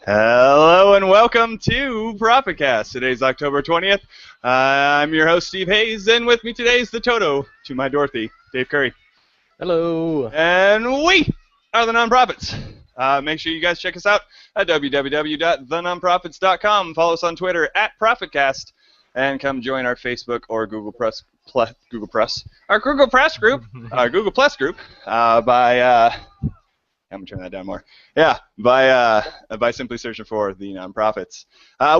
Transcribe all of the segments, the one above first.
Hello and welcome to Prophetcast. Today's October 20th. I'm your host, Steve Hayes, and with me today is the Toto to my Dorothy, Dave Curry. Hello. And we are the Nonprofits. Make sure you guys check us out at www.thenonprofits.com. Follow us on Twitter at Prophetcast, and come join our Facebook or Google Plus group, by I'm gonna turn that down more. Yeah, by simply searching for the Nonprofits.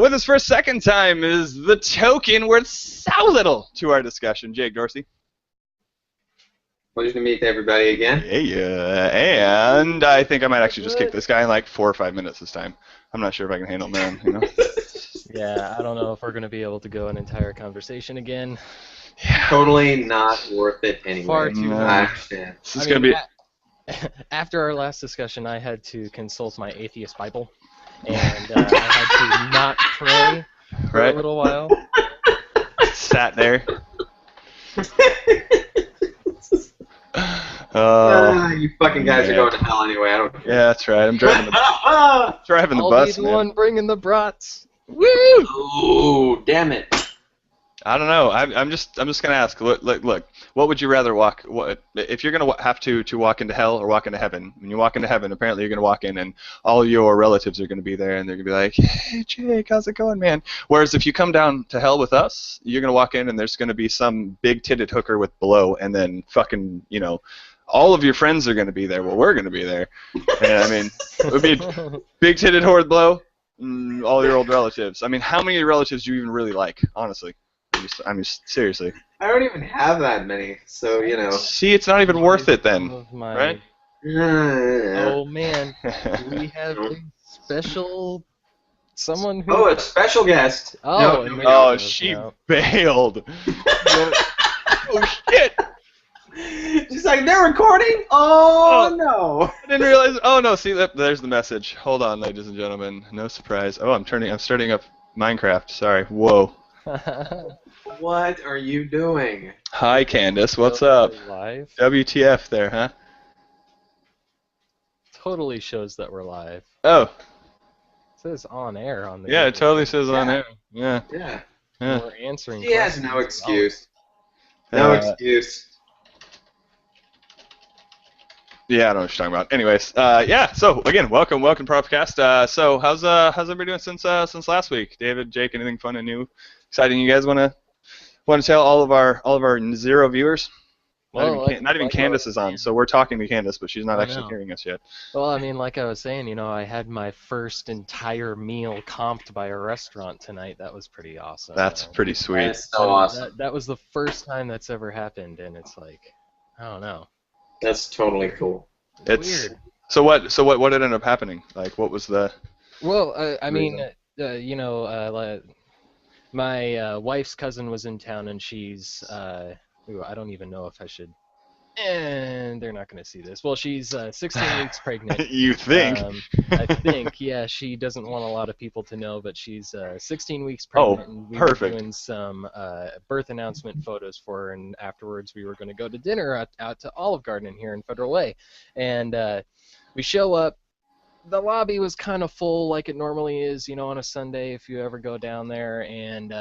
With us for a second time is the token worth so little to our discussion, Jake Dorsey. Pleasure to meet everybody again. Yeah, and I think I might actually just kick this guy in like 4 or 5 minutes this time. I'm not sure if I can handle man, you know. Yeah, I don't know if we're gonna be able to go an entire conversation again. Yeah. Totally not worth it anyway. Far too much. I understand. This is gonna be. After our last discussion, I had to consult my Atheist Bible, and I had to not pray for a little while. Sat there. You fucking guys are going to hell anyway. I don't care. Yeah, that's right. I'm driving the bus, I'll be the man. one bringing the brats. Woo! Ooh, damn it. I don't know. I'm just gonna ask. Look. What would you rather walk? What if you're gonna have to walk into hell or walk into heaven? When you walk into heaven, apparently you're gonna walk in and all your relatives are gonna be there and they're gonna be like, "Hey Jake, how's it going, man?" Whereas if you come down to hell with us, you're gonna walk in and there's gonna be some big-titted hooker with blow, and then fucking all of your friends are gonna be there. Well, we're gonna be there. And I mean, it would be big-titted whore with blow, all your old relatives. I mean, how many relatives do you even really like, honestly? I mean, seriously. I don't even have that many, so, See, it's not even worth it then, right? Oh, man. We have a special someone who... Oh, a special guest. Oh, She bailed. Oh, shit. She's like, they're recording? Oh, no. I didn't realize. Oh, no, see, there's the message. Hold on, ladies and gentlemen. No surprise. Oh, I'm starting up Minecraft. Sorry. Whoa. What are you doing? Hi, Candace. What's up? Live? WTF there, huh? Totally shows that we're live. Oh. It says on air on the Yeah, it totally says on air. Yeah. Yeah. We're answering She has questions. no excuse. No excuse. Yeah, I don't know what you're talking about. Anyways, yeah. So again, welcome, Prophetcast. So how's everybody doing since last week? David, Jake, anything fun and new, exciting you guys want to tell all of our 0 viewers? Well, not even Candace is on, so we're talking to Candace, but she's not actually hearing us yet. Well, I mean, like I was saying, I had my first entire meal comped by a restaurant tonight. That was pretty awesome. That's pretty sweet. That's so awesome. That was the first time that's ever happened, and it's like, I don't know. That's totally cool. It's weird. So what ended up happening? Like, what was the? Well, I mean, my wife's cousin was in town, and she's I don't even know if I should. And they're not going to see this. Well, she's 16 weeks pregnant. You think? I think, yeah. She doesn't want a lot of people to know, but she's 16 weeks pregnant. And we perfect. were doing some birth announcement photos for her, and afterwards we were going to go to dinner out to Olive Garden here in Federal Way. And we show up. The lobby was kind of full, like it normally is, on a Sunday if you ever go down there. And,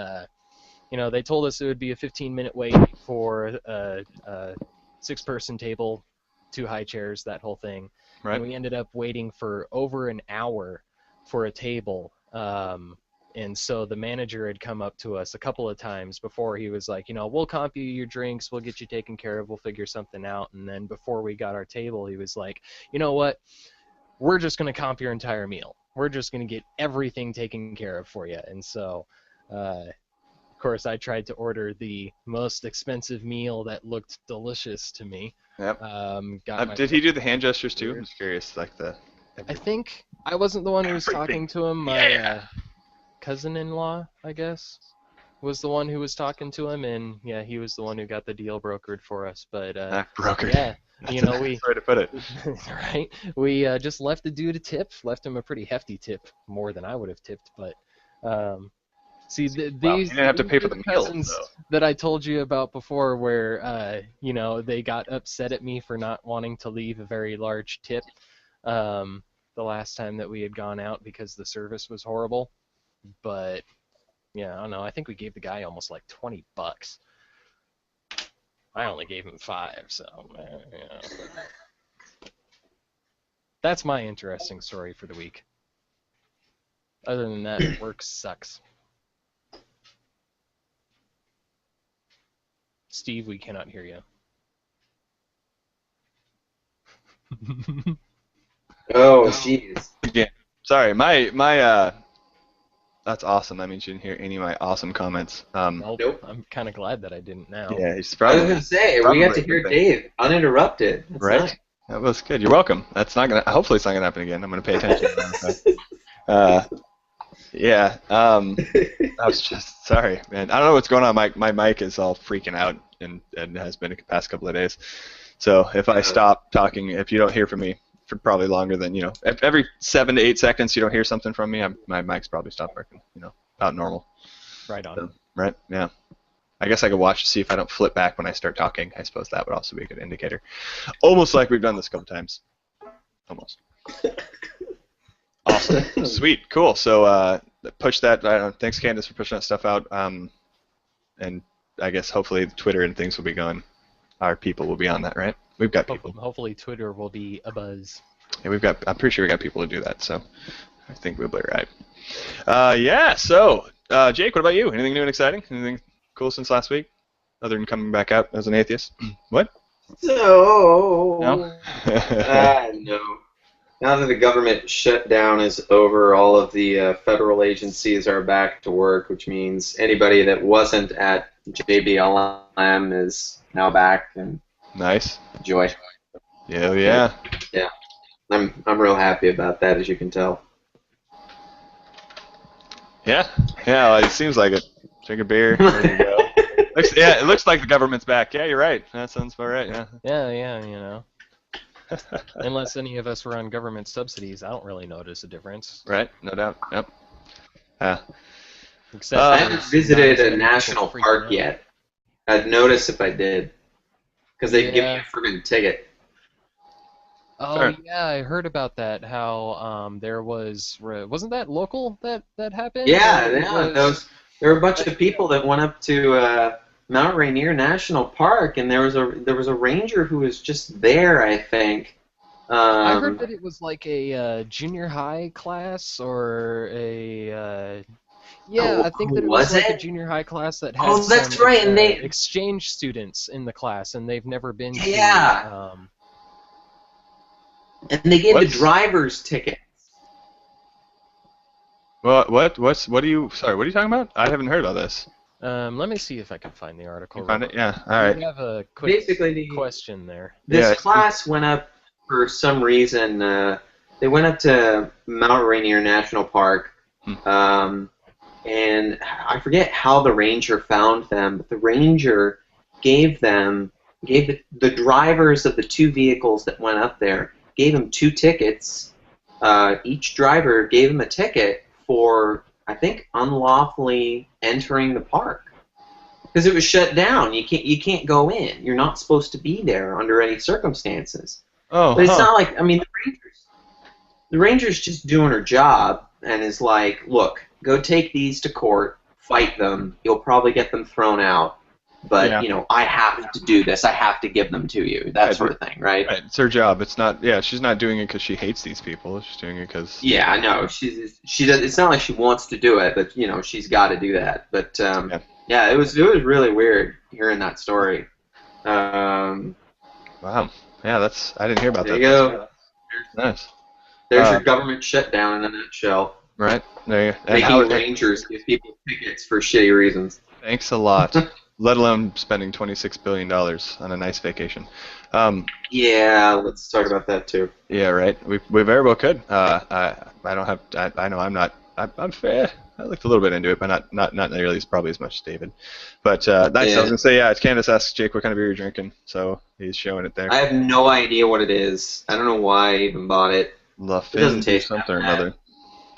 they told us it would be a 15-minute wait for a 6-person table, 2 high chairs, that whole thing. Right. And we ended up waiting for over an hour for a table. And so the manager had come up to us a couple of times before. He was like, we'll comp you your drinks, we'll get you taken care of, we'll figure something out. And then before we got our table, he was like, you know what? We're just going to comp your entire meal. We're just going to get everything taken care of for you. And so... of course, I tried to order the most expensive meal that looked delicious to me. Yep. Did he do the hand gestures too? I'm just curious, I think I wasn't the one who was talking to him. My cousin-in-law, I guess, was the one who was talking to him, and yeah, he was the one who got the deal brokered for us. But brokered. Yeah, That's a nice way to put it. Right? We just left the dude a tip. Left him a pretty hefty tip, more than I would have tipped, but. See, these you didn't have to pay for the meal, cousins though. that I told you about before, where they got upset at me for not wanting to leave a very large tip. the last time that we had gone out because the service was horrible. But yeah, I don't know. I think we gave the guy almost like $20. I only gave him 5, so yeah. That's my interesting story for the week. Other than that, work sucks. Steve, we cannot hear you. Oh, jeez. Yeah. Sorry, that's awesome. That means you didn't hear any of my awesome comments. Nope. I'm kind of glad that I didn't now. Yeah, he's I probably. was gonna say we got to hear Dave uninterrupted. That's Right? nice. That was good. You're welcome. That's not gonna. Hopefully, it's not gonna happen again. I'm gonna pay attention. Yeah. I was just sorry, man. I don't know what's going on. My mic is all freaking out and has been the past couple of days. So if I stop talking, if you don't hear from me for probably longer than every 7 to 8 seconds you don't hear something from me, my mic's probably stopped working. About normal. Right on. So, right? Yeah. I guess I could watch to see if I don't flip back when I start talking. I suppose that would also be a good indicator. Almost like we've done this a couple times. Almost. Awesome. Sweet. Cool. So push that. Thanks, Candace, for pushing that stuff out. And I guess hopefully Twitter and things will be going. Our people will be on that, right? We've got people. Hopefully Twitter will be abuzz. Yeah, I'm pretty sure we got people to do that. So I think we'll be right. Yeah. So Jake, what about you? Anything new and exciting? Anything cool since last week, other than coming back out as an atheist? What? So No. no. Now that the government shutdown is over, all of the federal agencies are back to work, which means anybody that wasn't at JBLM is now back and Nice. enjoy. Yeah. Yeah, I'm real happy about that, as you can tell. Yeah. Well, it seems like it. Drink a beer. There you go. It looks like the government's back. Yeah, you're right. That sounds about right. Yeah. Yeah. Unless any of us were on government subsidies, I don't really notice a difference. Right. No doubt. Yep. Except I there's haven't visited not as a many national people freaking park out. yet. I'd notice if I did, because they'd give me Yeah. a friggin' ticket. Oh Sure. yeah, I heard about that. How there wasn't that local that happened? Yeah, Or it yeah. was- There were a bunch of people that went up to Mount Rainier National Park, and there was a ranger who was just there, I think. I heard that it was like a junior high class or a. Yeah, I think that it was Was like a it? junior high class that had Oh, that's some, right, and they- exchange students in the class, and they've never been to. Yeah. And they gave What's- the driver's ticket. Well, what are you? Sorry, what are you talking about? I haven't heard about this. Let me see if I can find the article. You found real it? Yeah. All quick. right. We have a quick Basically, the- question there. This Yeah. class went up for some reason. They went up to Mount Rainier National Park, and I forget how the ranger found them, but the ranger gave the drivers of the 2 vehicles that went up there, gave them 2 tickets. Each driver gave them a ticket for, I think, unlawfully entering the park. Because it was shut down. You can't go in. You're not supposed to be there under any circumstances. Oh. But it's not like, I mean, the ranger's just doing her job and is like, look, go take these to court, fight them. You'll probably get them thrown out. But, Yeah. I have to do this. I have to give them to you. That sort of thing, right? Right. It's her job. It's not. Yeah. She's not doing it because she hates these people. She's doing it because. Yeah, I know. She does. It's not like she wants to do it, but she's got to do that. But yeah, it was really weird hearing that story. Wow. Yeah. I didn't hear about There that. you go. Nice. There's your government shutdown in a nutshell. Right. There you go. And how Making rangers give people tickets for shitty reasons. Thanks a lot. Let alone spending $26 billion on a nice vacation. Yeah, let's talk about that too. Yeah, right. We very well could. I don't have. I know I'm not. I'm fair. I looked a little bit into it, but not nearly probably as much as David. But nice. Yeah. I was gonna say it's Candace asks Jake what kind of beer you're drinking, so he's showing it there. I have no idea what it is. I don't know why I even bought it. La It doesn't Fin taste something or that bad. another.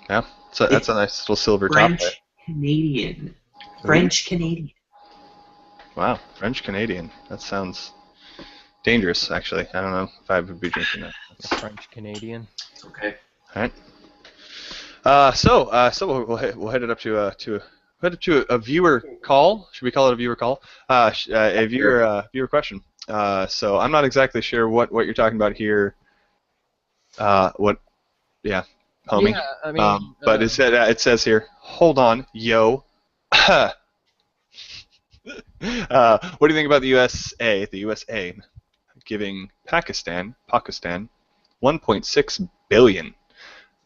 Yeah. So that's a nice little silver French top Canadian. French Canadian. there. Wow, French Canadian. That sounds dangerous, actually. I don't know if I would be drinking that. The French Canadian. Okay. All right. So we'll head it up to a viewer call. Should we call it a viewer call? A viewer question. So I'm not exactly sure what you're talking about here. Homie. Yeah, I mean, But it says here, hold on, yo. What do you think about the USA giving Pakistan 1.6 billion?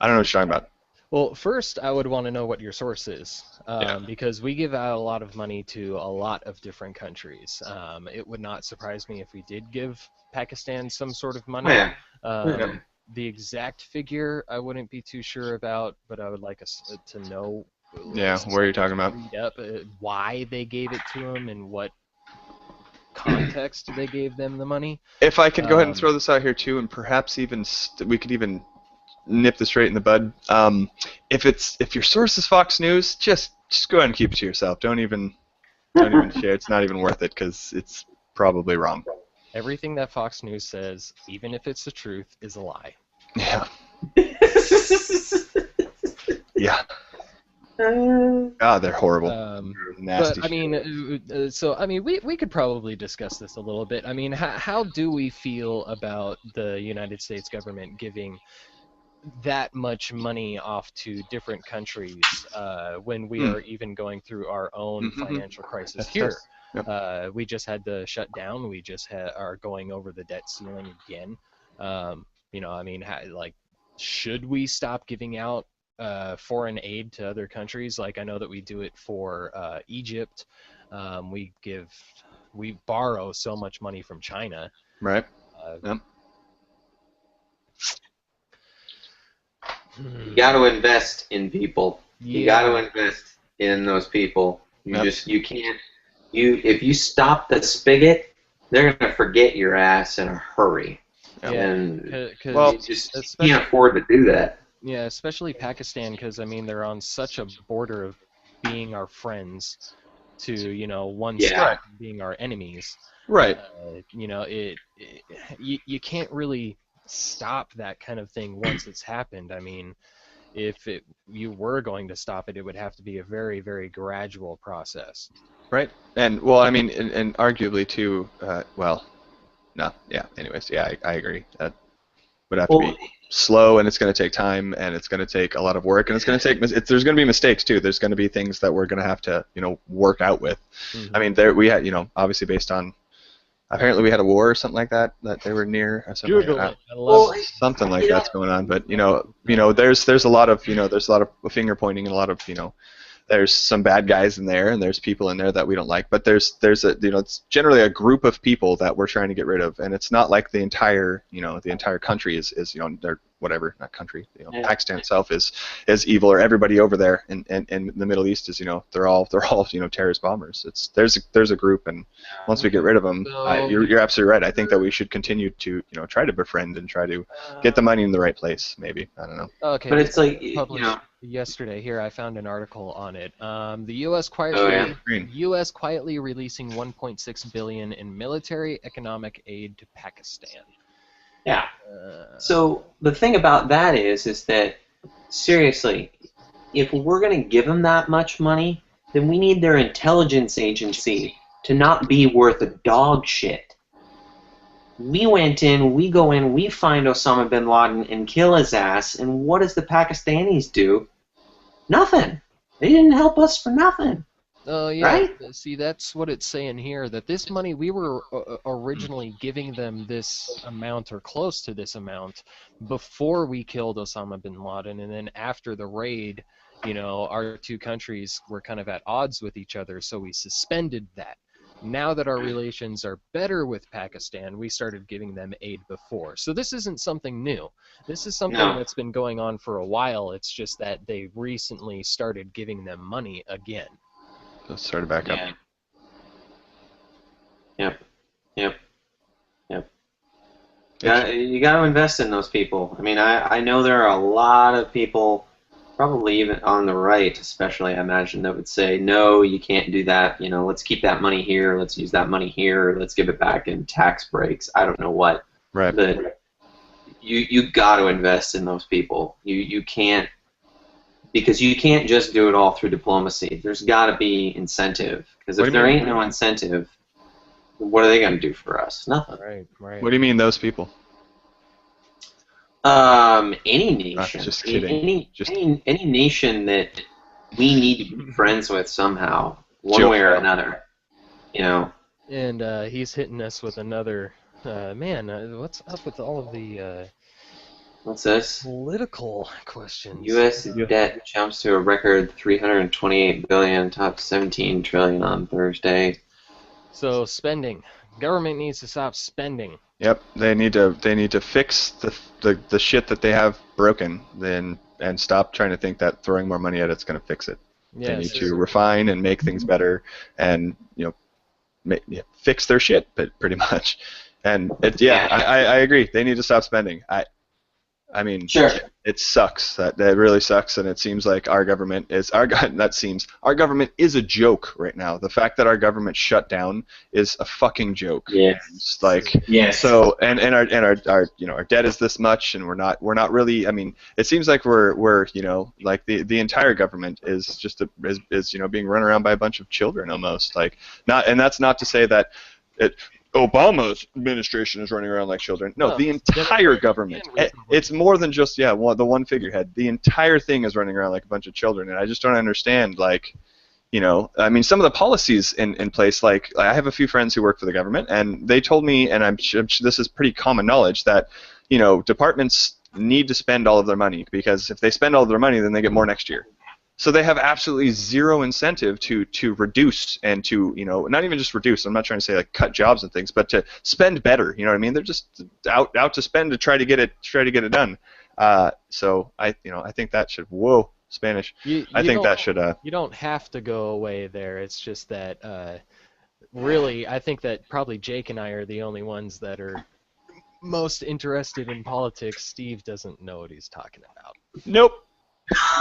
I don't know what you're talking about. well, first I would want to know what your source is, Yeah. because we give out a lot of money to a lot of different countries. It would not surprise me if we did give Pakistan some sort of money. Yeah. Yeah. The exact figure I wouldn't be too sure about, but I would like us to know. Yeah, where are you talking about? Read up why they gave it to them and what context they gave them the money. If I could go ahead and throw this out here too, and perhaps even we could even nip this right in the bud. If your source is Fox News, just go ahead and keep it to yourself. Don't even share. It's not even worth it because it's probably wrong. Everything that Fox News says, even if it's the truth, is a lie. Yeah. Yeah. They're horrible. Nasty. But I mean, we could probably discuss this a little bit. I mean, how do we feel about the United States government giving that much money off to different countries when we are even going through our own financial crisis here? Yep. We just had the shutdown. We just are going over the debt ceiling again. I mean, should we stop giving out foreign aid to other countries? Like, I know that we do it for Egypt. We borrow so much money from China. Right. Yep. You got to invest in people. Yeah. You got to invest in those people. You can't. If you stop the spigot, they're gonna forget your ass in a hurry. Yeah. And Well, you just can't afford to do that. Yeah, especially Pakistan, because I mean they're on such a border of being our friends to one step being our enemies. Right. You can't really stop that kind of thing once it's happened. I mean, if you were going to stop it, it would have to be a very, very gradual process. Right. And well, I mean, and arguably too. Anyways, I agree. That would have to be slow, and it's going to take time, and it's going to take a lot of work, and it's going to take. There's going to be mistakes too. There's going to be things that we're going to have to work out with. Mm-hmm. I mean, we had obviously based on. Apparently, we had a war or something like that they were near, or something like that. Something like that's going on. But there's a lot of there's a lot of finger pointing and a lot of there's some bad guys in there and there's people in there that we don't like. But there's a it's generally a group of people that we're trying to get rid of, and it's not like the entire country is they're whatever, not country. Pakistan itself is evil, or everybody over there in the Middle East is they're all terrorist bombers. There's a group, and once we get rid of them, you're absolutely right. I think that we should continue to try to befriend and try to get the money in the right place. Maybe, I don't know. Okay, but it's like yesterday here I found an article on it. The U.S. quietly releasing 1.6 billion in military economic aid to Pakistan. Yeah. So the thing about that is that, seriously, if we're going to give them that much money, then we need their intelligence agency to not be worth a dog shit. We went in, we go in, we find Osama bin Laden and kill his ass, and what does the Pakistanis do? Nothing. They didn't help us for nothing. Oh, yeah. Right? See, that's what it's saying here, that this money, we were originally giving them this amount or close to this amount before we killed Osama bin Laden, and then after the raid, our two countries were kind of at odds with each other, so we suspended that. Now that our relations are better with Pakistan, we started giving them aid before. So this isn't something new. This is something that's been going on for a while. It's just that they recently started giving them money again. Let's start it back up. Yep. You got to invest in those people. I mean, I know there are a lot of people, probably even on the right especially, I imagine, that would say, no, you can't do that. Let's keep that money here. Let's use that money here. Let's give it back in tax breaks. I don't know what. Right. But you got to invest in those people. You can't, because you can't just do it all through diplomacy. There's got to be incentive, because if there ain't no incentive, what are they going to do for us? Nothing. Right. What do you mean those people? Any nation. Just kidding. Any nation that we need to be friends with somehow, one way or another. You know. And he's hitting us with another. What's up with all of the what's this? Political questions? U.S. debt jumps to a record 328 billion, topped 17 trillion on Thursday. So spending. Government needs to stop spending. Yep, they need to fix the shit that they have broken, and stop trying to think that throwing more money at it's going to fix it. Yes. They need to refine and make things better, and fix their shit, but pretty much. And I agree. They need to stop spending. I mean, sure. It sucks. That really sucks, and it seems like our government is our government is a joke right now. The fact that our government shut down is a fucking joke. Yes. It's like So and our debt is this much, and we're not really. I mean, it seems like we're like the entire government is just is being run around by a bunch of children almost. Like and that's not to say that Obama's administration is running around like children. No, the entire government. It's more than just the one figurehead. The entire thing is running around like a bunch of children, and I just don't understand. Like, I mean, some of the policies in place. Like, I have a few friends who work for the government, and they told me, and I'm sure this is pretty common knowledge, that departments need to spend all of their money, because if they spend all of their money, then they get more next year. So they have absolutely zero incentive to reduce and to not even just reduce. I'm not trying to say like cut jobs and things, but to spend better. You know what I mean? They're just out to spend to try to get it done. So I think that should Spanish. I think that should. You don't have to go away there. It's just that really, I think that probably Jake and I are the only ones that are most interested in politics. Steve doesn't know what he's talking about. Nope.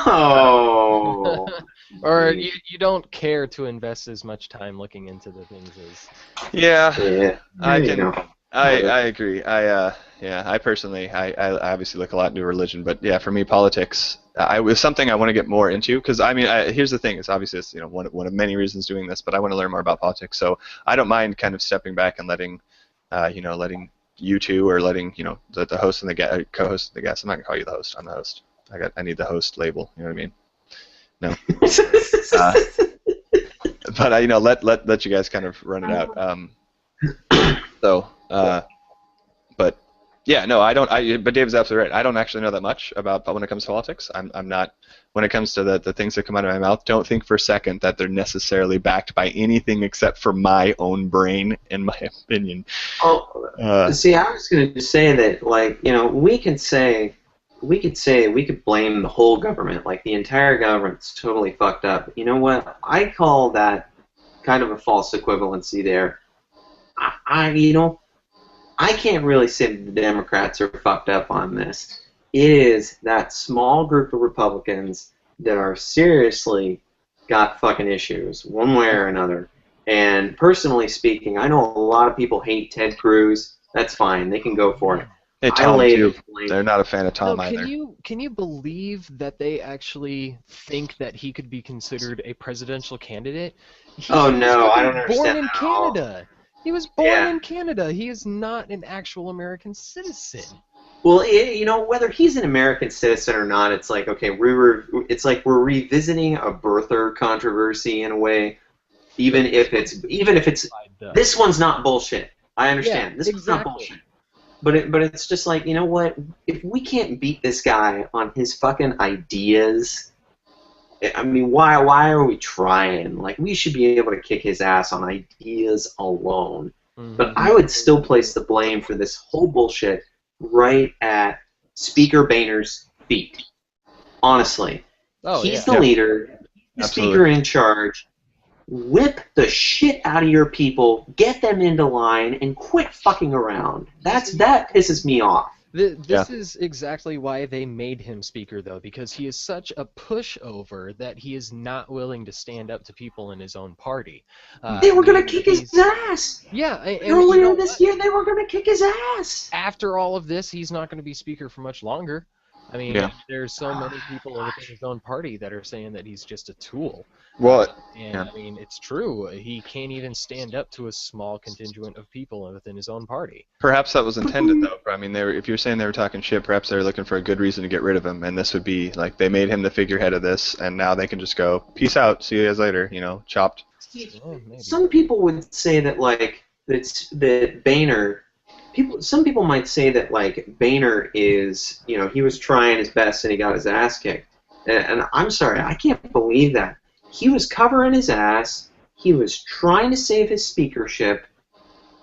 Oh. Or you don't care to invest as much time looking into the things as. Yeah. I agree. I personally, I obviously look a lot into religion, but yeah, for me, politics, was something I want to get more into, because I mean, here's the thing: it's obviously one of many reasons doing this, but I want to learn more about politics, so I don't mind kind of stepping back and letting you two, or letting the host and the co-host and the guest. I'm not gonna call you the host. I'm the host. I need the host label. You know what I mean? No. But let you guys kind of run it out. But yeah, no, I don't. But Dave's absolutely right. I don't actually know that much about when it comes to politics. I'm not. When it comes to the things that come out of my mouth, don't think for a second that they're necessarily backed by anything except for my own brain, in my opinion. See, I was going to say that, like, we could blame the whole government, like the entire government's totally fucked up. You know what? I call that kind of a false equivalency there. I can't really say that the Democrats are fucked up on this. It is that small group of Republicans that are seriously got fucking issues, one way or another. And personally speaking, I know a lot of people hate Ted Cruz. That's fine. They can go for it. Hey, Tom, too. They're not a fan of Tom either. Can you believe that they actually think that he could be considered a presidential candidate? I don't understand. Born in Canada. He was born in Canada. He is not an actual American citizen. Well, whether he's an American citizen or not, it's like, okay, it's like we're revisiting a birther controversy in a way. Even if it's this one's not bullshit. I understand. This one's not bullshit. But it's just like, you know what? If we can't beat this guy on his fucking ideas, I mean, why are we trying? Like, we should be able to kick his ass on ideas alone. Mm-hmm. But I would still place the blame for this whole bullshit right at Speaker Boehner's feet. Honestly. He's the leader, the speaker in charge. Whip the shit out of your people, get them into line, and quit fucking around. That pisses me off. This is exactly why they made him speaker, though, because he is such a pushover that he is not willing to stand up to people in his own party. They were going to kick his ass! Yeah, and earlier this year, they were going to kick his ass! After all of this, he's not going to be speaker for much longer. I mean, there's so many people within his own party that are saying that he's just a tool. Well, I mean, it's true. He can't even stand up to a small contingent of people within his own party. Perhaps that was intended, though. I mean, if you're saying they were talking shit, perhaps they were looking for a good reason to get rid of him, and this would be, like, they made him the figurehead of this, and now they can just go, peace out, see you guys later, chopped. Some people would say that, like, that Boehner... Some people might say that, like, Boehner is, he was trying his best and he got his ass kicked. And I'm sorry, I can't believe that. He was covering his ass, he was trying to save his speakership,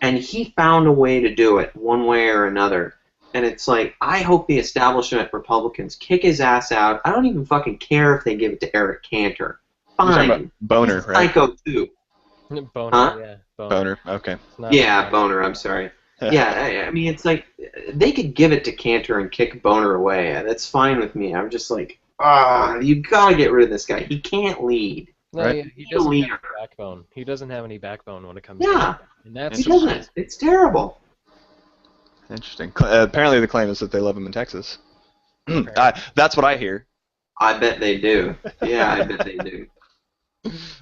and he found a way to do it, one way or another. And it's like, I hope the establishment Republicans kick his ass out. I don't even fucking care if they give it to Eric Cantor. Fine. Boner, right? Psycho, too. Boner, huh? Yeah. Boner, okay. Yeah, Boner, I'm sorry. Yeah, I mean, it's like, they could give it to Cantor and kick Boner away. That's fine with me. I'm just like, you gotta get rid of this guy. He can't lead. No, right? he doesn't have any backbone. He doesn't have any backbone when it comes to Yeah, and that's he doesn't. It's terrible. Interesting. Apparently the claim is that they love him in Texas. That's what I hear. I bet they do. Yeah, I bet they do.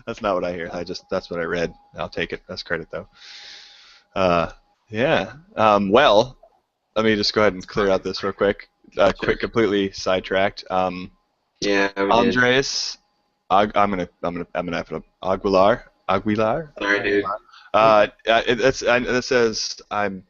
That's not what I hear. That's what I read. I'll take it. That's credit, though. Yeah. Well, let me just go ahead and clear out this real quick. Quick, completely sidetracked. Yeah, Andres, I'm gonna F it up. Aguilar. Sorry, dude. It says I'm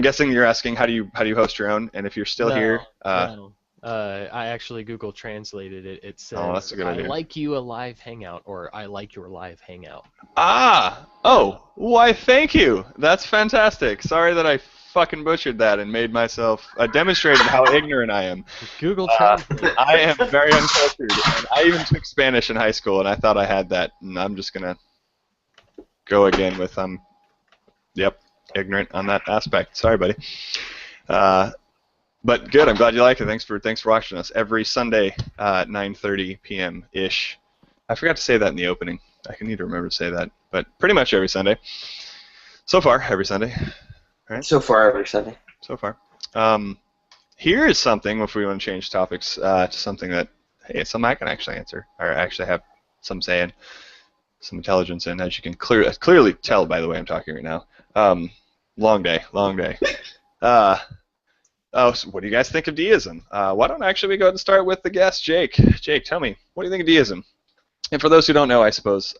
guessing you're asking how do you host your own, and if you're still here. No. I actually Google translated it. It says, that's a good idea. I like you a live hangout, or I like your live hangout. Why, thank you. That's fantastic. Sorry that I fucking butchered that and made myself, demonstrated how ignorant I am. Google Translate. I am very uncultured, and I even took Spanish in high school, and I thought I had that, and I'm just going to go again with, ignorant on that aspect. Sorry, buddy. But good, I'm glad you like it. Thanks for watching us every Sunday, 9:30 p.m. ish. I forgot to say that in the opening. I need to remember to say that, but pretty much every Sunday. So far, every Sunday. Right? So far, every Sunday. So far. Here is something, if we want to change topics, to something that, hey, it's something I can actually answer, or actually have some say in, some intelligence in, as you can clearly tell by the way I'm talking right now. Long day. So what do you guys think of deism? Why don't we go ahead and start with the guest, Jake. Jake, tell me, what do you think of deism? And for those who don't know, I suppose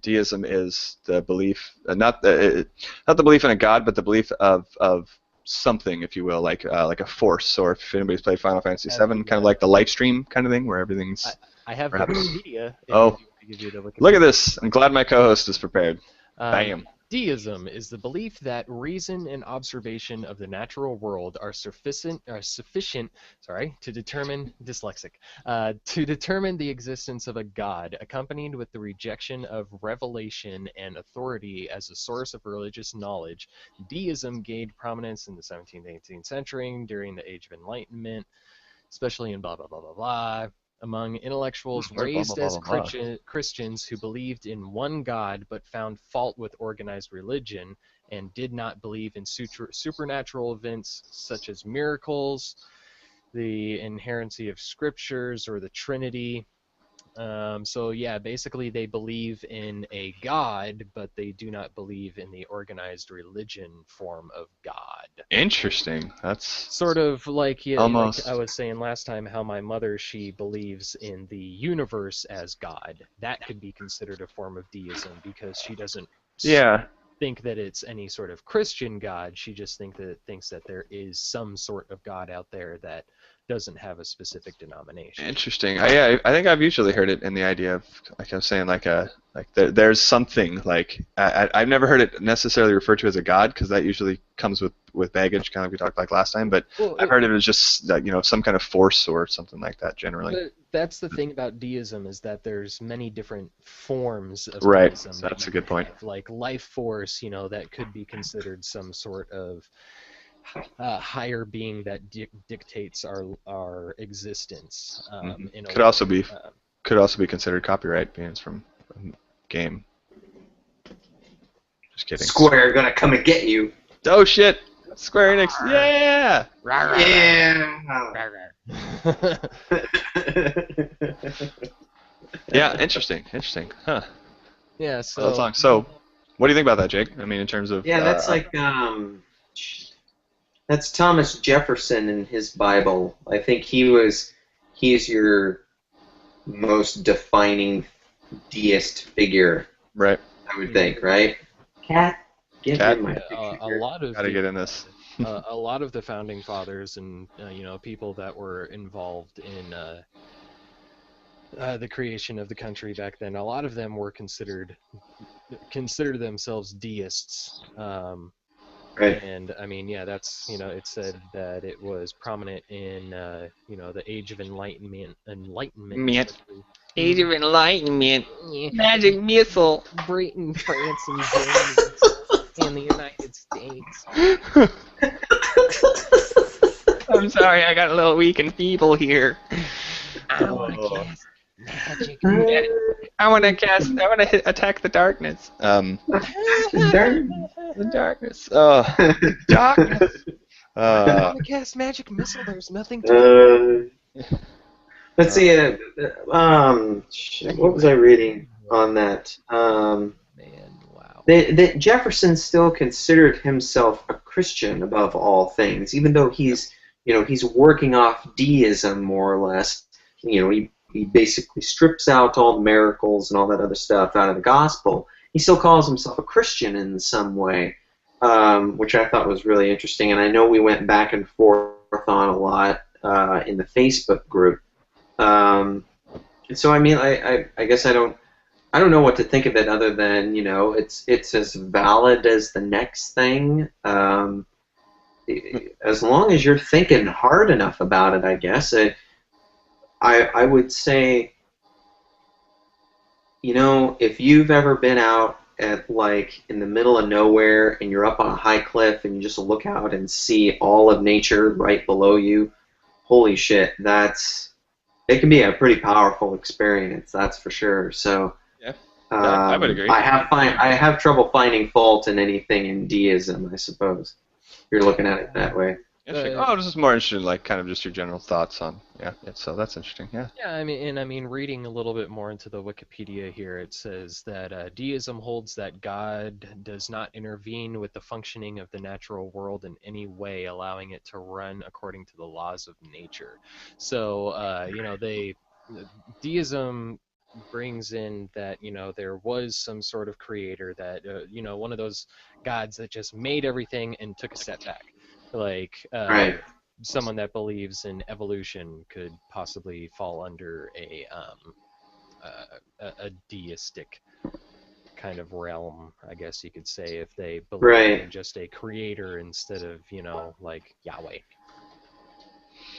deism is the belief, not the belief in a god, but the belief of something, if you will, like a force, or if anybody's played Final Fantasy VII, kind of like the life stream kind of thing, where everything's. I have Wikipedia. Look at this! I'm glad my co-host is prepared. Bam. Deism is the belief that reason and observation of the natural world are sufficient to determine the existence of a god, accompanied with the rejection of revelation and authority as a source of religious knowledge. Deism gained prominence in the 17th and 18th century during the Age of Enlightenment, especially in blah blah blah blah blah. Among intellectuals raised as Christians who believed in one God but found fault with organized religion and did not believe in supernatural events such as miracles, the inherency of scriptures, or the Trinity. So yeah, basically they believe in a God, but they do not believe in the organized religion form of God. Interesting. That's sort of like, almost. Like I was saying last time, how my mother, she believes in the universe as God. That could be considered a form of deism because she doesn't think that it's any sort of Christian God. She just thinks that there is some sort of God out there that doesn't have a specific denomination. Interesting. I think I've usually heard it in the idea of, like I was saying, there's something, like I've never heard it necessarily referred to as a god, because that usually comes with baggage, kind of like we talked like last time. But I've heard of it as just some kind of force or something like that generally. But that's the thing about deism, is that there's many different forms of right. deism. That's a good point. Like life force, that could be considered some sort of higher being that dictates our existence. In a Could also be uh, could also be considered copyright, being it's from a game. Just kidding. Square gonna come and get you. Oh shit! Square Enix, yeah! Yeah, interesting, huh? Yeah. So that's long. So, what do you think about that, Jake? I mean, in terms of Yeah, that's like that's Thomas Jefferson in his Bible. I think he's your most defining deist figure. right. I would think, right? Cat, get Cat? in my a picture. lot of Gotta get in this. a lot of the founding fathers and people that were involved in the creation of the country back then, a lot of them were considered themselves deists. Right. And I mean, yeah, that's it said that it was prominent in the Age of Enlightenment. Age of Enlightenment. Magic missile. Britain, France, and Germany, and the United States. I'm sorry, I got a little weak and feeble here. I want to cast magic. I want to attack the darkness. The darkness. Oh, darkness. I want to cast magic missile. There's nothing to Let's see. What was I reading on that? Man, wow. That Jefferson still considered himself a Christian above all things, even though he's working off deism more or less. He basically strips out all the miracles and all that other stuff out of the gospel. He still calls himself a Christian in some way, which I thought was really interesting. And I know we went back and forth on a lot in the Facebook group. So I mean, I guess I don't know what to think of it other than it's as valid as the next thing. As long as you're thinking hard enough about it, I guess. I would say, if you've ever been out at in the middle of nowhere and you're up on a high cliff and you just look out and see all of nature right below you, holy shit, it can be a pretty powerful experience, that's for sure. So yeah, I would agree. I have trouble finding fault in anything in deism, I suppose. You're looking at it that way. I was just more interested in kind of just your general thoughts on so that's interesting. Yeah. Yeah, I mean, reading a little bit more into the Wikipedia here, it says that deism holds that God does not intervene with the functioning of the natural world in any way, allowing it to run according to the laws of nature. So, deism brings in that there was some sort of creator that one of those gods that just made everything and took a step back. Right. Someone that believes in evolution could possibly fall under a deistic kind of realm, I guess you could say, if they believe in just a creator instead of Yahweh.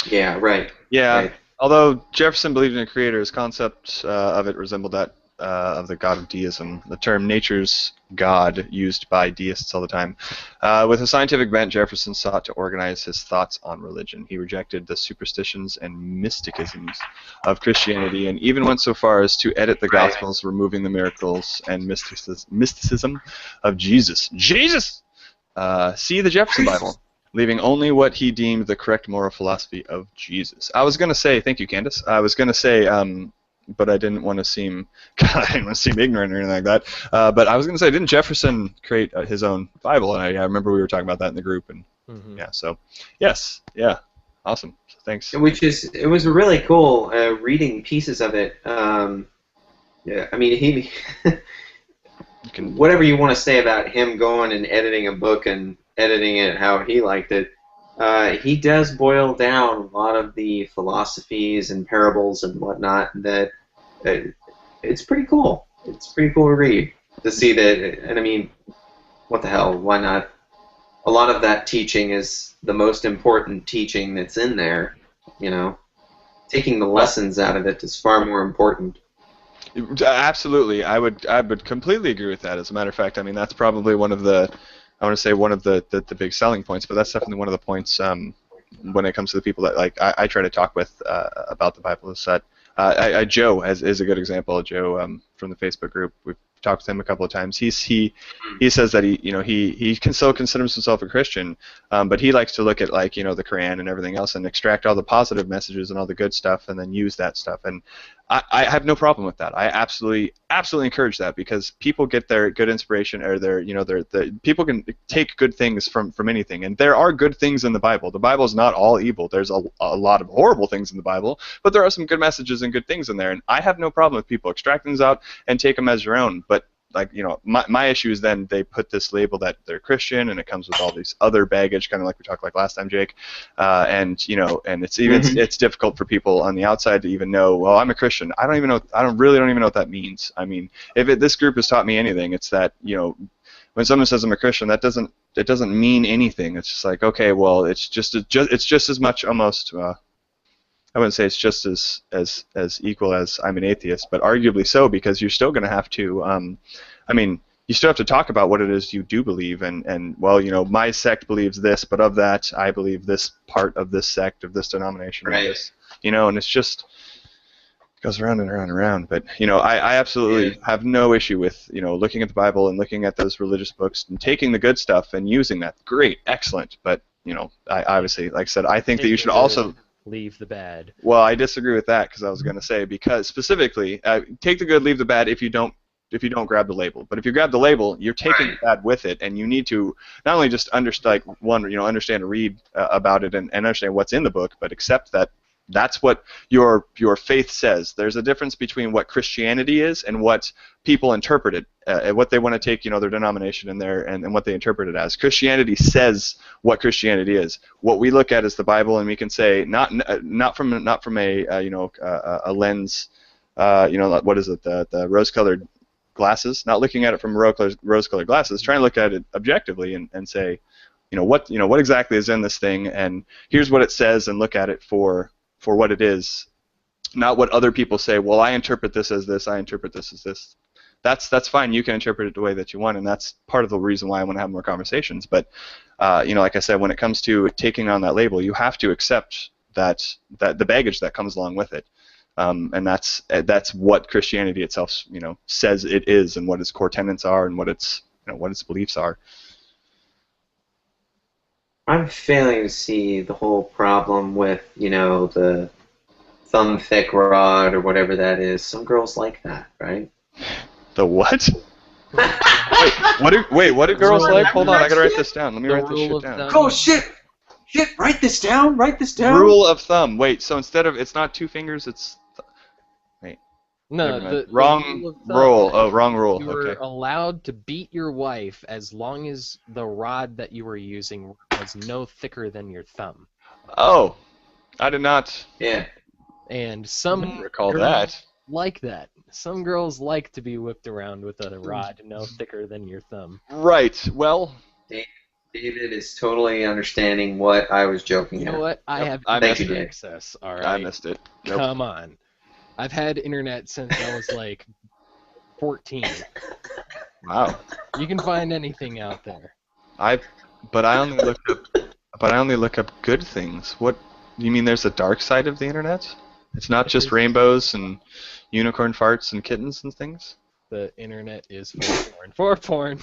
Yeah. Right. Yeah. Right. Although Jefferson believed in a creator, his concept of it resembled that of the god of deism, the term nature's god used by deists all the time. With a scientific bent, Jefferson sought to organize his thoughts on religion. He rejected the superstitions and mysticisms of Christianity and even went so far as to edit the Gospels, removing the miracles and mysticism of Jesus. Jesus! See the Jefferson Bible, leaving only what he deemed the correct moral philosophy of Jesus. I was going to say, thank you, Candace. I was going to say, but I didn't want to seem, ignorant or anything like that. But I was going to say, didn't Jefferson create his own Bible? And I remember we were talking about that in the group. And so yes, yeah, awesome. So thanks. It was really cool reading pieces of it. Yeah, I mean, whatever you want to say about him going and editing a book and editing it how he liked it, he does boil down a lot of the philosophies and parables and whatnot that it's pretty cool. It's pretty cool to read, to see that, and I mean, what the hell, why not? A lot of that teaching is the most important teaching that's in there, Taking the lessons out of it is far more important. Absolutely, I would completely agree with that. As a matter of fact, I mean, that's probably one of the I want to say one of the big selling points, but that's definitely one of the points when it comes to the people that like I try to talk with about the Bible is that Joe is a good example. Joe from the Facebook group, we've talked with him a couple of times. He says that he can still considers himself a Christian, but he likes to look at like the Quran and everything else and extract all the positive messages and all the good stuff and then use that stuff. And I have no problem with that. I absolutely encourage that because people get their good inspiration or their people can take good things from anything, and there are good things in the Bible. The Bible is not all evil. There's a lot of horrible things in the Bible, but there are some good messages and good things in there, and I have no problem with people extracting those out and take them as their own. But like my issue is then they put this label that they're Christian and it comes with all these other baggage, kind of like we talked like last time, Jake, and it's even it's difficult for people on the outside to even know, well, I'm a Christian. I don't even know what that means. I mean, if this group has taught me anything, it's that when someone says I'm a Christian, it doesn't mean anything. It's just like, okay, well, it's just as much almost. I wouldn't say it's just as equal as I'm an atheist, but arguably so, because you're still going to have to, you still have to talk about what it is you do believe, and well, my sect believes this, but of that, I believe this part of this sect, of this denomination, right. Of this, and it's just it goes around and around and around. But I absolutely have no issue with looking at the Bible and looking at those religious books and taking the good stuff and using that. Great, excellent, but I obviously, like I said, I think that you should also leave the bad. Well, I disagree with that because I was going to say, because specifically, take the good, leave the bad if you don't grab the label. But if you grab the label, you're taking the bad with it, and you need to not only just understand and read about it and understand what's in the book, but accept that that's what your faith says. There's a difference between what Christianity is and what people interpret it, and what they want to take, their denomination and what they interpret it as. Christianity says what Christianity is. What we look at is the Bible, and we can say not from a lens, what is it, the rose-colored glasses, not looking at it from rose-colored glasses, trying to look at it objectively and say, what exactly is in this thing, and here's what it says, and look at it for what it is, not what other people say. Well, I interpret this as this. I interpret this as this. That's fine. You can interpret it the way that you want, and that's part of the reason why I want to have more conversations. But like I said, when it comes to taking on that label, you have to accept that the baggage that comes along with it, and that's what Christianity itself says it is, and what its core tenets are, and what its beliefs are. I'm failing to see the whole problem with, the thumb-thick rod or whatever that is. Some girls like that, right? The what? What do girls like? Hold on, I gotta write this down. Let me write this shit down. Oh, shit! Shit, write this down, Rule of thumb. Wait, so instead of, it's not 2 fingers, it's... No, the wrong rule. Oh, wrong rule. You were allowed to beat your wife as long as the rod that you were using was no thicker than your thumb. Oh, I did not. Yeah. And some recall girls that. like that. Some girls like to be whipped around with a rod no thicker than your thumb. Right. Well, David is totally understanding what I was joking at. You know what? I have access. All right. I missed it. Nope. Come on. I've had internet since I was like 14. Wow. You can find anything out there. But I only look up good things. What you mean? There's a dark side of the internet? It's not just rainbows and unicorn farts and kittens and things. The internet is for porn.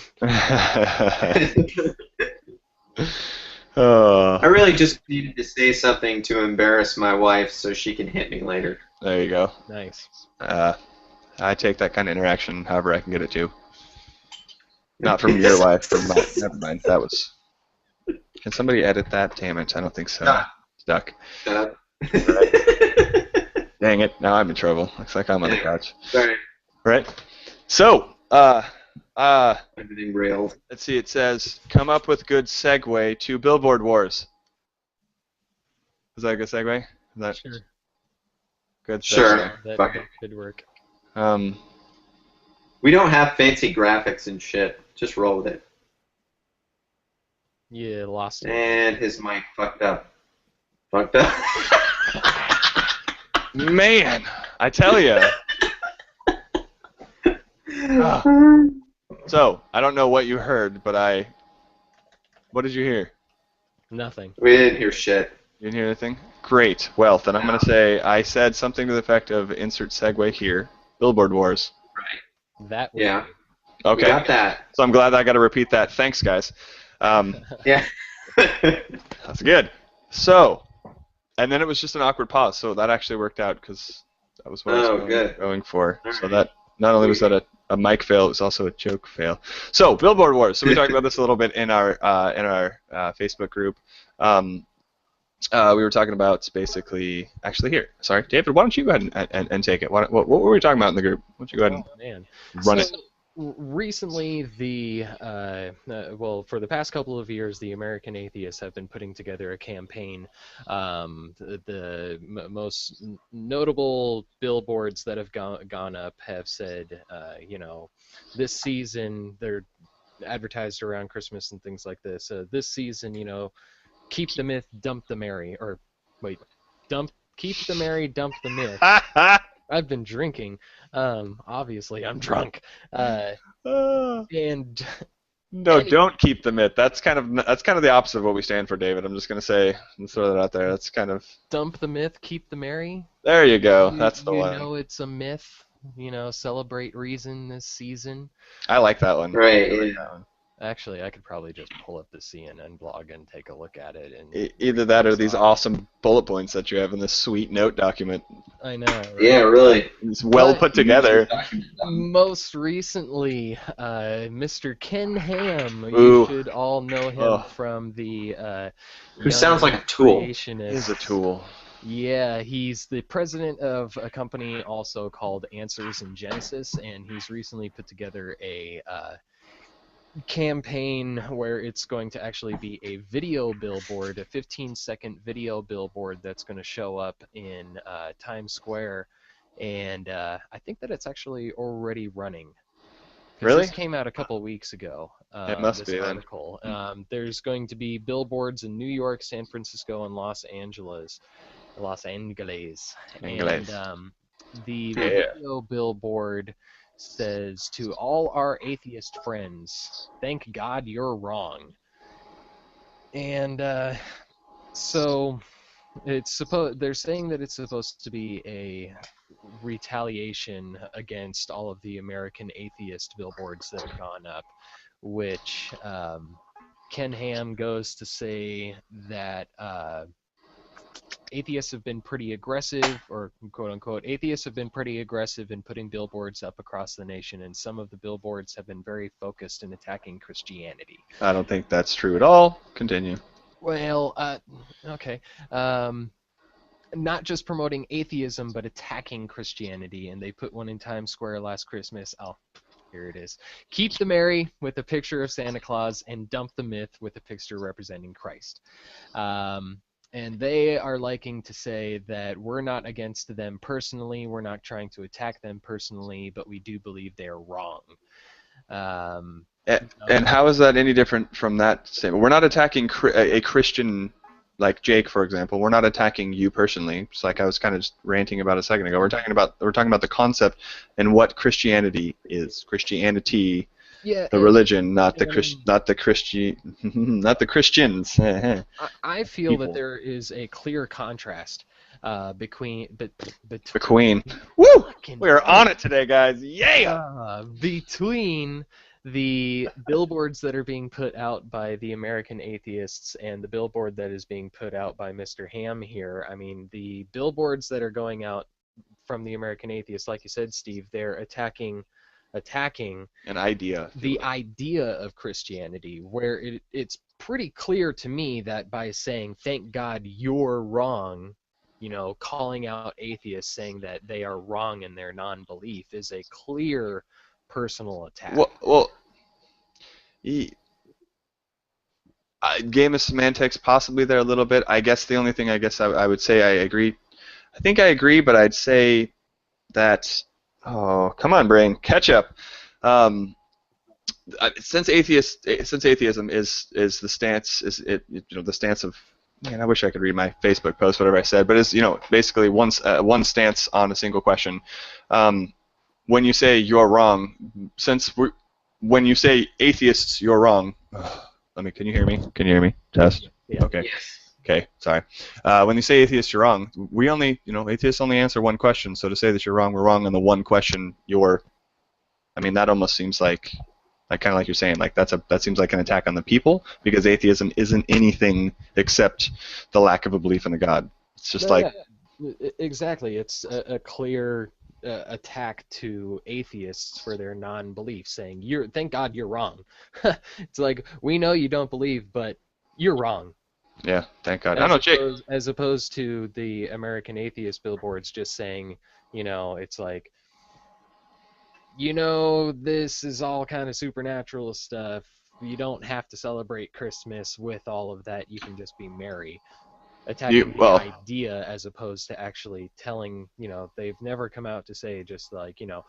I really just needed to say something to embarrass my wife so she can hit me later. There you go. Nice. I take that kind of interaction however I can get it to. Not from your wife, from mine. Never mind. That was... Can somebody edit that? Damn it, I don't think so. Stuck. Shut up. Dang it, now I'm in trouble. Looks like I'm on the couch. Sorry. Right? So, Everything railed. let's see, it says, come up with good segue to Billboard Wars. Is that a good segue? Is that Sure. good? Sure. That Fuck it. could work. We don't have fancy graphics and shit. Just roll with it. You lost it. And his mic fucked up. Fucked up. Man, I tell you. So, I don't know what you heard, but I What did you hear? Nothing. We didn't hear shit. You didn't hear anything? Great. Well, then I'm going to say I said something to the effect of insert segue here. Billboard Wars. That was Yeah. good. Okay. We got that. So I'm glad I got to repeat that. Thanks, guys. Yeah. That's good. So, and then it was just an awkward pause. So that actually worked out because that was what I was going for. All so right. that not only was that a mic fail, it was also a joke fail. So Billboard Wars. So we talked about this a little bit in our Facebook group. We were talking about basically, actually here. Sorry, David, why don't you go ahead and take it? What were we talking about in the group? Why don't you go ahead and run it? Recently, for the past couple of years, the American Atheists have been putting together a campaign. The most notable billboards that have gone up have said, this season, they're advertised around Christmas and things like this. This season, keep the myth, dump the Mary. Or, wait, keep the Mary, dump the myth. I've been drinking. Obviously, I'm drunk. And no, don't keep the myth. That's kind of the opposite of what we stand for, David. I'm just gonna say, let's throw that out there. That's kind of dump the myth, keep the Mary. There you go. That's the one. You know, it's a myth. Celebrate reason this season. I like that one. Right. I like that one. Actually, I could probably just pull up the CNN blog and take a look at it. And either that or these awesome bullet points that you have in this sweet note document. I know. Right? Yeah, really. It's well put together. Most recently, Mr. Ken Ham. Ooh. You should all know him from the. Who sounds like a tool. He's a tool. Yeah, he's the president of a company also called Answers in Genesis, and he's recently put together a campaign where it's going to actually be a video billboard, a 15-second video billboard that's going to show up in Times Square, and I think that it's actually already running. Really? This came out a couple weeks ago. It must this be article. There's going to be billboards in New York, San Francisco, and Los Angeles. And the video billboard says, "To all our atheist friends, thank God you're wrong." And so they're saying that it's supposed to be a retaliation against all of the American atheist billboards that have gone up, which Ken Ham goes to say that atheists have been pretty aggressive, or quote-unquote, atheists have been pretty aggressive in putting billboards up across the nation, and some of the billboards have been very focused in attacking Christianity. I don't think that's true at all. Continue. Well, okay. Not just promoting atheism, but attacking Christianity, and they put one in Times Square last Christmas. Oh, here it is. Keep the Mary with a picture of Santa Claus, and dump the myth with a picture representing Christ. And they are liking to say that we're not against them personally, we're not trying to attack them personally, but we do believe they are wrong. And how is that any different from that statement? We're not attacking a Christian like Jake, for example. We're not attacking you personally. It's like I was kind of just ranting about a second ago. We're talking about the concept and what Christianity is. Christianity. Yeah, the religion, not the Christians. I feel People. that there is a clear contrast between. Woo! We are on it today, guys. Yeah. Between the billboards that are being put out by the American Atheists and the billboard that is being put out by Mr. Ham here. I mean, the billboards that are going out from the American Atheists, like you said, Steve, they're attacking an idea. The idea of Christianity, where it's pretty clear to me that by saying, thank God you're wrong, calling out atheists, saying that they are wrong in their non-belief is a clear personal attack. Well, game of semantics possibly there a little bit. I guess the only thing I would say I agree. I think I agree, but I'd say that oh, come on, brain, catch up. Since atheism is the stance, the stance of, man, I wish I could read my Facebook post, whatever I said, but it's basically one stance on a single question. When you say you're wrong, when you say atheists, you're wrong. Can you hear me? Can you hear me? Test. Yeah. Okay. Yes. Okay. Sorry. When you say atheist, you're wrong. We only, atheists only answer one question. So to say that you're wrong, we're wrong on the one question. That almost seems like kind of like you're saying, like that seems like an attack on the people, because atheism isn't anything except the lack of a belief in a God. It's just No, yeah, exactly. It's a clear attack to atheists for their non-belief, saying, thank God you're wrong." It's like, we know you don't believe, but you're wrong. Yeah, thank God. I know, Jake. As opposed to the American atheist billboards just saying, it's like, this is all kind of supernatural stuff. You don't have to celebrate Christmas with all of that. You can just be merry. Attacking the idea as opposed to actually telling, they've never come out to say just like, that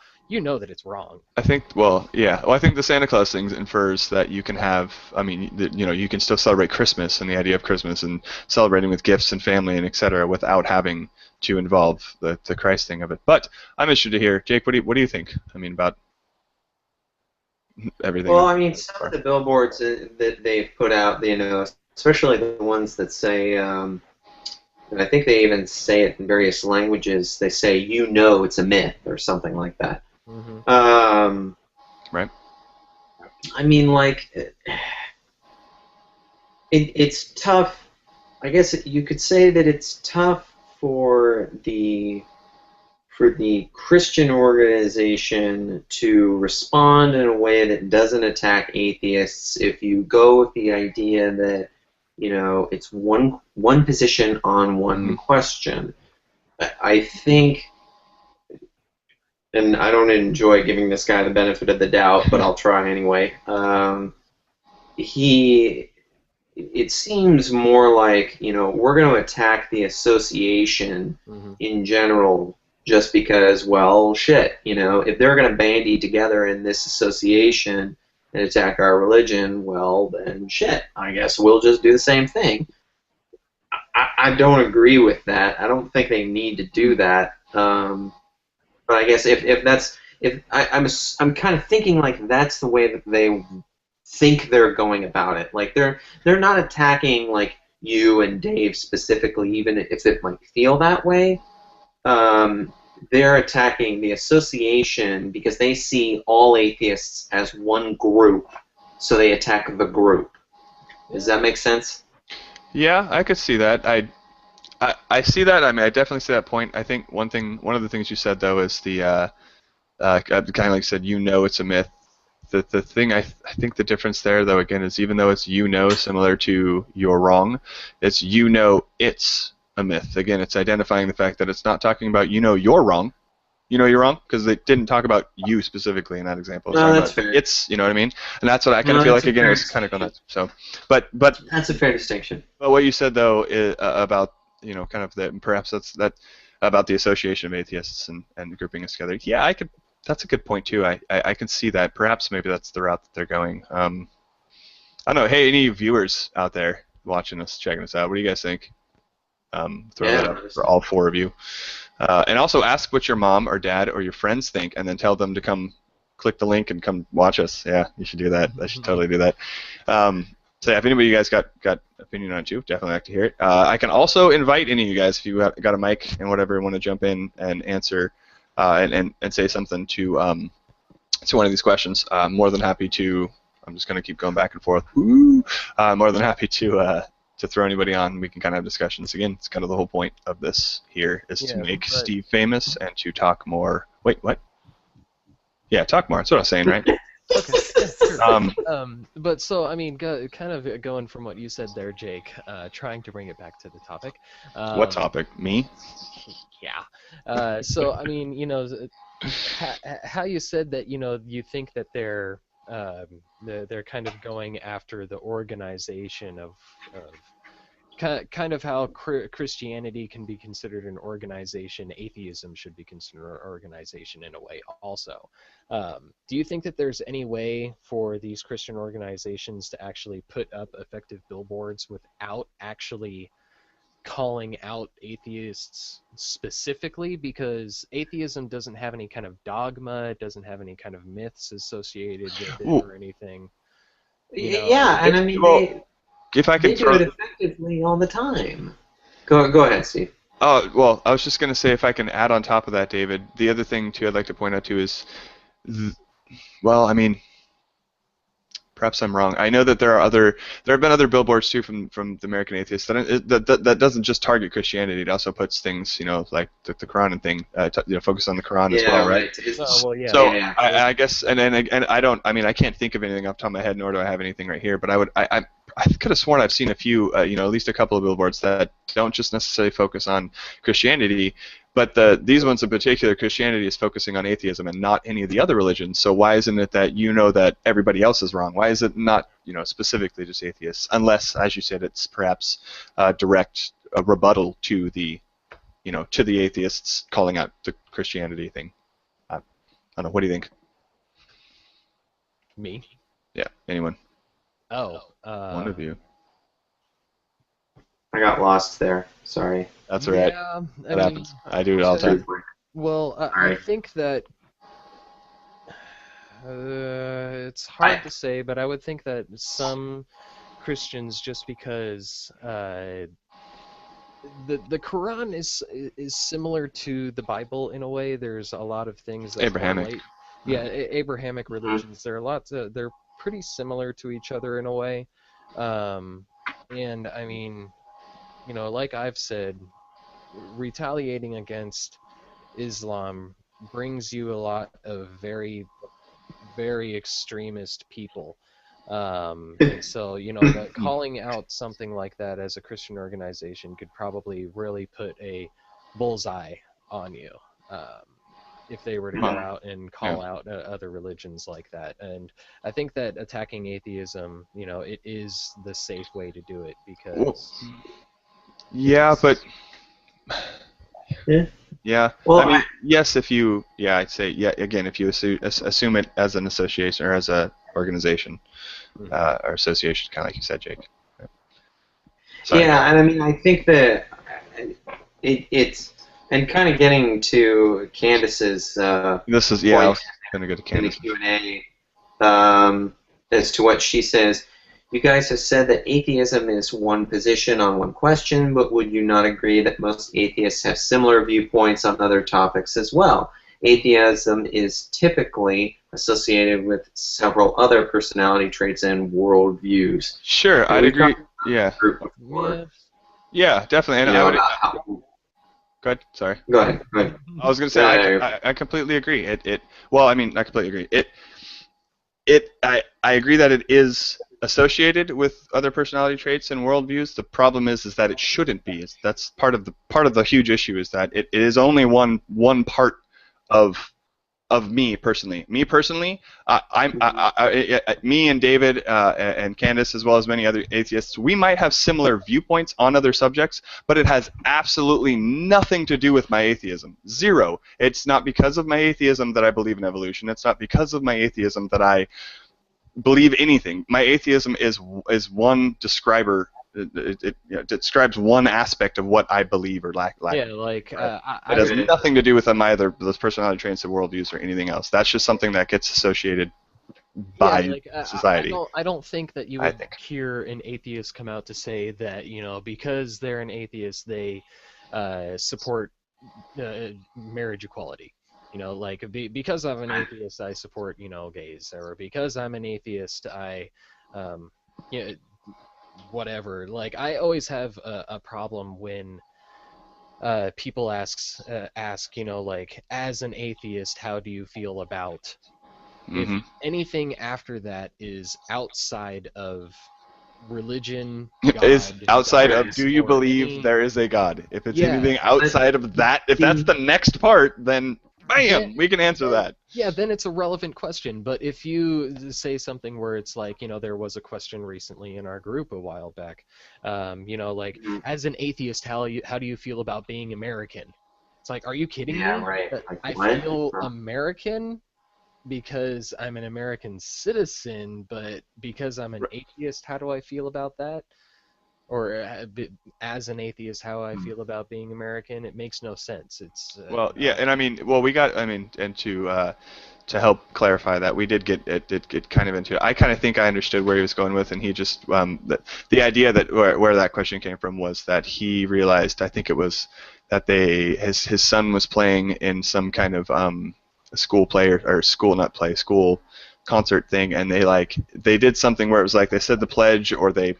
it's wrong. I think, I think the Santa Claus thing infers that you can have, you can still celebrate Christmas and the idea of Christmas and celebrating with gifts and family and etc. without having to involve the Christ thing of it. But I'm interested to hear, Jake, what do you think? About everything? Well, some of the billboards that they've put out, especially the ones that say, and I think they even say it in various languages. They say, it's a myth, or something like that. Mm-hmm. Right. It's tough. I guess you could say that it's tough for the Christian organization to respond in a way that doesn't attack atheists if you go with the idea that it's one position on one question. I think, and I don't enjoy giving this guy the benefit of the doubt, but I'll try anyway. It seems more like, we're going to attack the association in general just because, well, shit, if they're going to bandy together in this association and attack our religion, well, then shit, I guess we'll just do the same thing. I don't agree with that. I don't think they need to do that. But I guess I'm kind of thinking like that's the way that they think they're going about it. Like they're not attacking like you and Dave specifically, even if it might feel that way. They're attacking the association because they see all atheists as one group, so they attack the group. Does that make sense? Yeah, I could see that. I see that. I definitely see that point. I think one of the things you said though is the kind of like you said, it's a myth. The thing I think the difference there though again is, even though it's similar to you're wrong, it's it's a myth. Again, it's identifying the fact that it's not talking about you're wrong. You're wrong because they didn't talk about you specifically in that example. No, that's fair. It's, you know what I mean? And that's what I kind of feel like, again, is kind of on that. So, but that's a fair distinction. But what you said though is, about kind of that, perhaps that about the association of atheists and grouping us together. Yeah, that's a good point too. I can see that. Perhaps maybe that's the route that they're going. I don't know. Hey, any viewers out there watching us, checking us out, what do you guys think? Throw that up for all four of you. And also ask what your mom or dad or your friends think, and then tell them to come click the link and come watch us. Yeah, you should do that. I should totally do that. So yeah, if anybody of you guys got opinion on it too, definitely like to hear it. I can also invite any of you guys, if you got a mic and whatever, and want to jump in and answer and say something to one of these questions. More than happy to. I'm just going to keep going back and forth. Woo! More than happy to throw anybody on. We can kind of have discussions. Again, it's kind of the whole point of this here is to make Steve famous and to talk more. Wait, what? Yeah, talk more. That's what I was saying, right? Okay, yeah, sure. But so, kind of going from what you said there, Jake, trying to bring it back to the topic. What topic? Me? Yeah. So, how you said that, you think that they're kind of going after the organization of kind of how Christianity can be considered an organization, atheism should be considered an organization in a way also. Do you think that there's any way for these Christian organizations to actually put up effective billboards without actually calling out atheists specifically? Because atheism doesn't have any kind of dogma, it doesn't have any kind of myths associated with it or anything. Yeah, and I mean well, if I they can do throw. it effectively all the time. Go ahead, Steve. Oh, well, I was just going to say if I can add on top of that, David, the other thing, too, I'd like to point out, too, is, well, I mean, perhaps I'm wrong. I know that there have been other billboards, too, from the American Atheists that doesn't just target Christianity. It also puts things, like the Quran and thing, focus on the Quran as well, right? Oh, well, yeah. So Yeah. I guess, and I can't think of anything off the top of my head, nor do I have anything right here. But I could have sworn I've seen a few, at least a couple of billboards that don't just necessarily focus on Christianity, but these ones in particular, Christianity is focusing on atheism and not any of the other religions. So why isn't it that that everybody else is wrong? Why is it not, specifically just atheists? Unless, as you said, it's perhaps direct a rebuttal to the atheists calling out the Christianity thing. I don't know. What do you think? Me? Yeah. Anyone? Oh. One of you. I got lost there. Sorry. That's all right. Yeah, That happens. I do it all the time. Well, I Alright. think that it's hard to say, but I would think that some Christians, just because the Quran is similar to the Bible in a way. There's a lot of things that Abrahamic. relate. Yeah, Abrahamic religions. There are lots of. They're pretty similar to each other in a way, and I mean, like I've said, retaliating against Islam brings you a lot of very, very extremist people. And so, that calling out something like that as a Christian organization could probably really put a bullseye on you if they were to go out and call out other religions like that. And I think that attacking atheism, it is the safe way to do it because... Yeah, but... Yeah. Yeah. Well, I mean, yes, if you... Yeah, I'd say, again, if you assume it as an association or as a organization or association, kind of like you said, Jake. Sorry. Yeah, and I mean, I think that it's... And kind of getting to Candace's This is, I point was going to go to in the Candace. Q&A as to what she says. You guys have said that atheism is one position on one question, but would you not agree that most atheists have similar viewpoints on other topics as well? Atheism is typically associated with several other personality traits and worldviews. Sure, And I'd we've agree. talked about Yeah. this group before, Yeah, definitely. And you know, I would... about how... Go ahead. Sorry. Go ahead. I was going to say I completely agree. Well, I mean, not completely agree. I agree that it is associated with other personality traits and worldviews. The problem is that it shouldn't be. That's part of the huge issue is that it is only one part of me personally. Me personally, me and David and Candace, as well as many other atheists, we might have similar viewpoints on other subjects, but it has absolutely nothing to do with my atheism. Zero. It's not because of my atheism that I believe in evolution. It's not because of my atheism that I believe anything. My atheism is one describer. It describes one aspect of what I believe or lack. Yeah, like it has nothing to do with either those personality traits or worldviews or anything else. That's just something that gets associated by society. I don't think that you would hear an atheist come out to say that because they're an atheist they support marriage equality. Because I'm an atheist I support gays, or because I'm an atheist I whatever. Like, I always have a problem when people ask, like, as an atheist, how do you feel about... If anything after that is outside of religion, God, is outside of, do you believe there is a God? If it's anything outside of that, if that's the next part, then... Bam! We can answer that. Yeah, then it's a relevant question. But if you say something where it's like, there was a question recently in our group a while back, like, as an atheist, how do you feel about being American? It's like, are you kidding me? Right. I feel American because I'm an American citizen, but because I'm an atheist, how do I feel about that? or as an atheist, how I feel about being American, it makes no sense. It's Well, yeah, and I mean, well, and to help clarify that, we did get kind of into it. I kind of think I understood where he was going with, and he just the idea that where that question came from was that he realized, I think it was that his son was playing in some kind of school play or school concert thing, and they did something where it was like they said the pledge, or they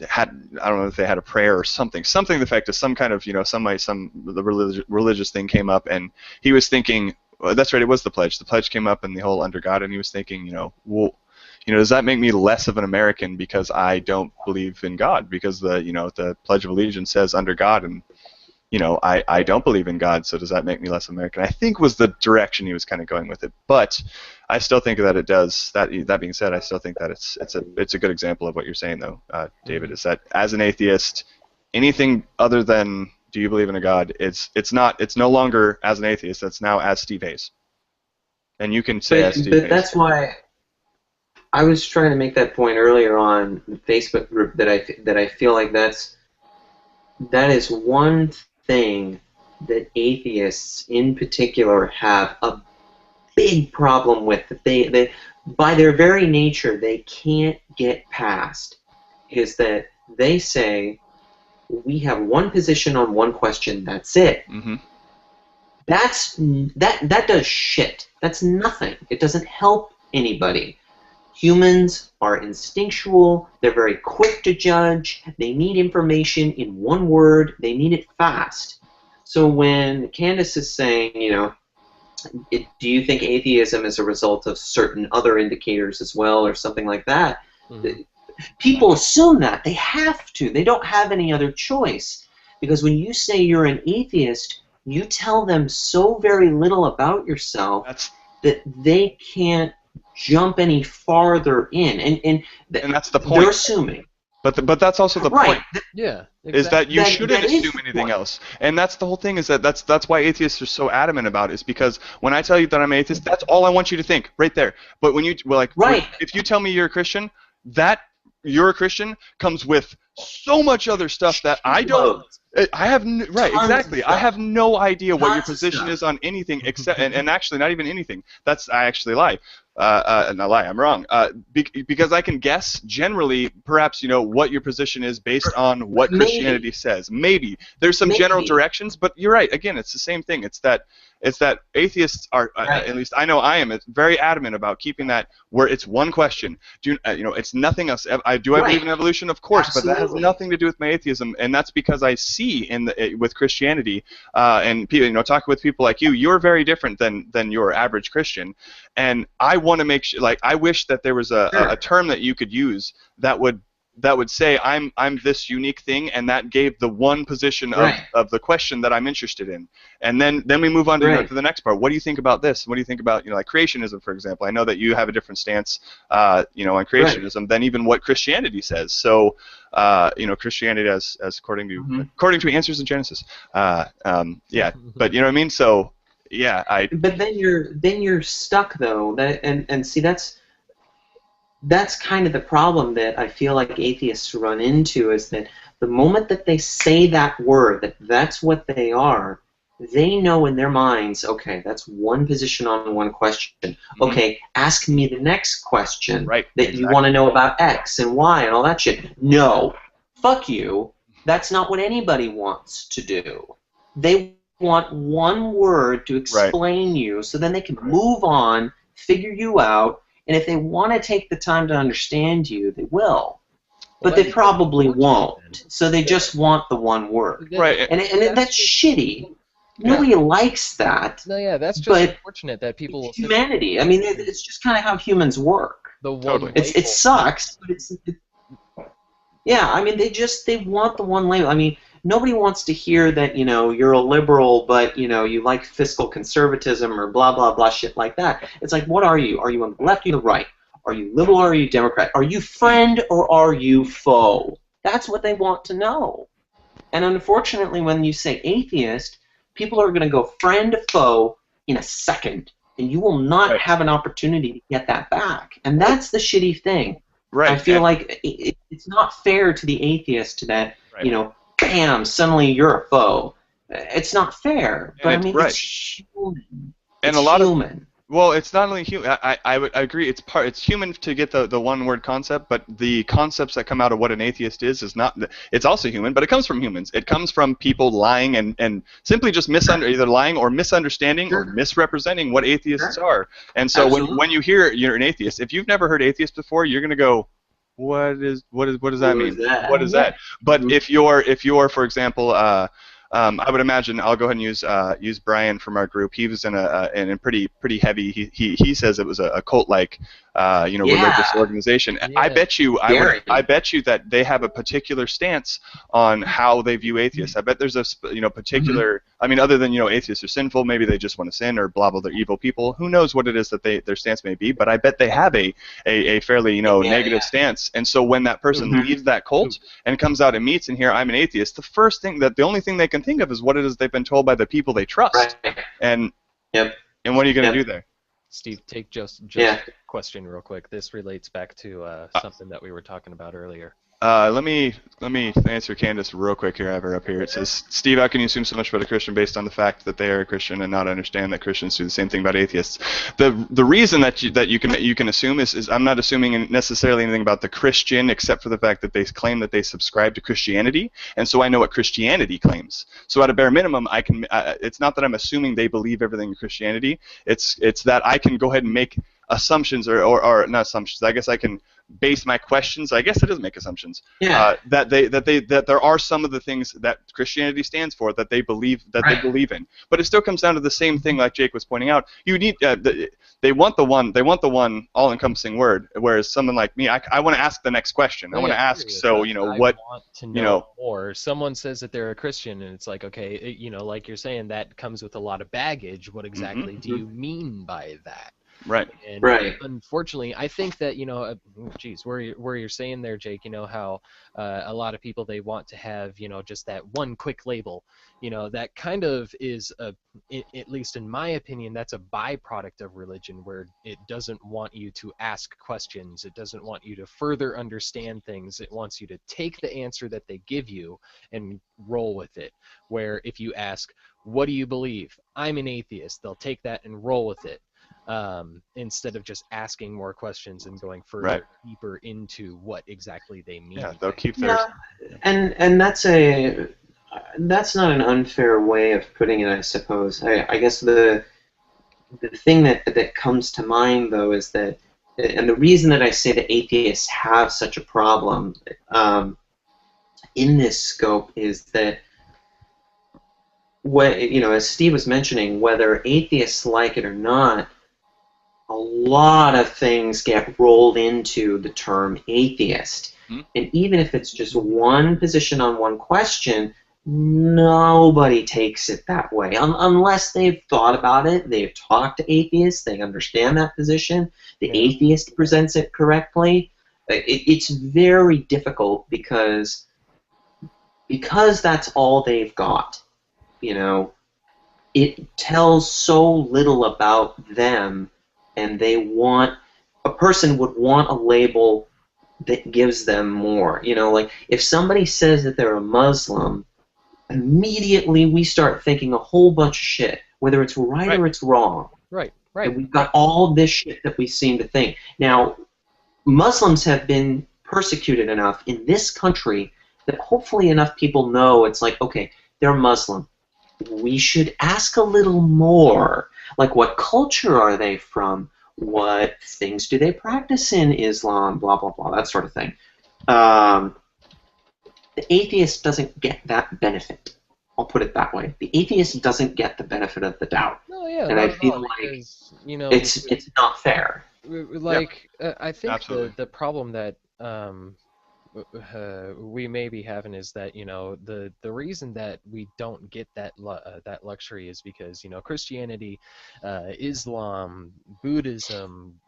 had, I don't know if they had a prayer or something to the effect of some kind of, the religious thing came up, and he was thinking, well, that's right, it was the pledge. The pledge came up, and the whole under God, and he was thinking, well, does that make me less of an American because I don't believe in God? Because the Pledge of Allegiance says under God, and I don't believe in God, so does that make me less American? I think was the direction he was kind of going with it. But I still think that it does. That being said, I still think that it's a good example of what you're saying, though, David. Is that as an atheist, anything other than do you believe in a God? It's no longer as an atheist. It's now as Steve Hayes. And you can say as Steve Hayes. But that's why I was trying to make that point earlier on the Facebook group that I feel like that is one thing that atheists in particular have a big problem with, that they by their very nature they can't get past, is that they say we have one position on one question, that's it. Mm-hmm. That does shit. That's nothing. It doesn't help anybody. Humans are instinctual. They're very quick to judge. They need information in one word. They need it fast. So when Candace is saying, do you think atheism is a result of certain other indicators as well, or something like that, people assume that. They have to. They don't have any other choice. Because when you say you're an atheist, you tell them so very little about yourself that they can't jump any farther in, and that's the point. They're assuming. But that's also the point. Yeah, exactly. Is that you shouldn't assume anything else, and that's the whole thing. Is that's why atheists are so adamant about it, is because when I tell you that I'm an atheist, that's all I want you to think right there. But when if you tell me you're a Christian, that you're a Christian comes with so much other stuff that I don't. I have exactly. I have no idea what your position is on anything except, and actually not even anything. I actually lie. Not lie. I'm wrong. Because I can guess generally, perhaps what your position is based on what Christianity says. Maybe there's some general directions, but you're right. Again, it's the same thing. It's that atheists are, at least I know I am, very adamant about keeping that where it's one question. It's nothing else. I believe in evolution, of course, but that has nothing to do with my atheism, and that's because I see with Christianity and people, talking with people like you, you're very different than your average Christian, and I want to make sure, I wish that there was a term that you could use that would say I'm this unique thing, and that gave the one position of the question that I'm interested in, and then we move on to the next part. What do you think about this? What do you think about like creationism, for example? I know that you have a different stance, on creationism than even what Christianity says. So, Christianity as according to Answers in Genesis, but you know what I mean. So, yeah, But then you're stuck though. And see that's kind of the problem that I feel like atheists run into, is that the moment that they say that word, that's what they are, they know in their minds, okay, that's one position on one question. Okay, ask me the next question you want to know about X and Y and all that shit. No, fuck you. That's not what anybody wants to do. They want one word to explain you, so then they can move on, figure you out. And if they want to take the time to understand you, they will. But they probably won't. So they just want the one word. Right. And that's shitty. Nobody likes that. No, yeah, that's just unfortunate that people will... humanity. I mean, it's just kind of how humans work. It sucks, but yeah, I mean, they want the one label. I mean, nobody wants to hear that, you're a liberal, but, you like fiscal conservatism or blah, blah, blah, shit like that. It's like, what are you? Are you on the left or the right? Are you liberal or are you Democrat? Are you friend or are you foe? That's what they want to know. And unfortunately, when you say atheist, people are going to go friend to foe in a second, and you will not have an opportunity to get that back. And that's the shitty thing. Right. I feel like it's not fair to the atheist that, Right. you know, bam, suddenly you're a foe. It's not fair. But I mean, right. it's human. And It's a lot human. Well, it's not only human. I would agree. It's human to get the one word concept, but the concepts that come out of what an atheist is not. It's also human, but it comes from humans. It comes from people lying and simply just either lying or misunderstanding or misrepresenting what atheists are. And so when you hear you're an atheist, if you've never heard atheist before, you're gonna go, what does that mean? What is that? But if you're for example, I would imagine I'll go ahead and use Brian from our group. He was in a pretty heavy. He says it was a cult-like religious organization. Yeah. I bet you that they have a particular stance on how they view atheists. I bet there's a particular. I mean, other than atheists are sinful, maybe they just want to sin or blah blah. They're evil people. Who knows what it is that their stance may be? But I bet they have a fairly negative stance. And so when that person leaves that cult and comes out and meets and here I'm an atheist, the only thing they can think of is what it is they've been told by the people they trust. Right. And what are you going to do there? Steve, take just question real quick. This relates back to something that we were talking about earlier. Let me answer Candace real quick here. I have her up here. It says, Steve, how can you assume so much about a Christian based on the fact that they are a Christian and not understand that Christians do the same thing about atheists? The reason that you can assume is I'm not assuming necessarily anything about the Christian except for the fact that they claim that they subscribe to Christianity, and so I know what Christianity claims. So at a bare minimum, I can. It's not that I'm assuming they believe everything in Christianity. It's that I can go ahead and make assumptions or not assumptions. I guess I can base my questions. I guess it is make assumptions. That there are some of the things that Christianity stands for that they believe they believe in. But it still comes down to the same thing, like Jake was pointing out. You need they want the one all-encompassing word, whereas someone like me, I want to ask the next question. I want to ask. So I what want to know more. Someone says that they're a Christian, and it's like, okay, like you're saying, that comes with a lot of baggage. What exactly do you mean by that? Right. And unfortunately, I think that where you're saying there, Jake, how a lot of people, they want to have just that one quick label. That kind of is at least in my opinion, that's a byproduct of religion, where it doesn't want you to ask questions. It doesn't want you to further understand things. It wants you to take the answer that they give you and roll with it. Where if you ask, what do you believe? I'm an atheist. They'll take that and roll with it. Instead of just asking more questions and going further deeper into what exactly they mean. Yeah, they'll keep their. And that's not an unfair way of putting it, I suppose. I guess the thing that comes to mind though is that, and the reason that I say that atheists have such a problem in this scope is that as Steve was mentioning, whether atheists like it or not, a lot of things get rolled into the term atheist. And even if it's just one position on one question, nobody takes it that way. Unless they've thought about it, they've talked to atheists, they understand that position, the atheist presents it correctly. It's very difficult because that's all they've got. It tells so little about them. And a person would want a label that gives them more. Like if somebody says that they're a Muslim, immediately we start thinking a whole bunch of shit, whether it's right or it's wrong. Right. And we've got all this shit that we seem to think. Now, Muslims have been persecuted enough in this country that hopefully enough people know it's like, okay, they're Muslim. We should ask a little more. Like, what culture are they from? What things do they practice in Islam? Blah, blah, blah, that sort of thing. The atheist doesn't get that benefit. I'll put it that way. The atheist doesn't get the benefit of the doubt. No, yeah, and I feel like it's not fair. I think Absolutely. the problem that we may be having is that the reason that we don't get that luxury is because Christianity, Islam, Buddhism,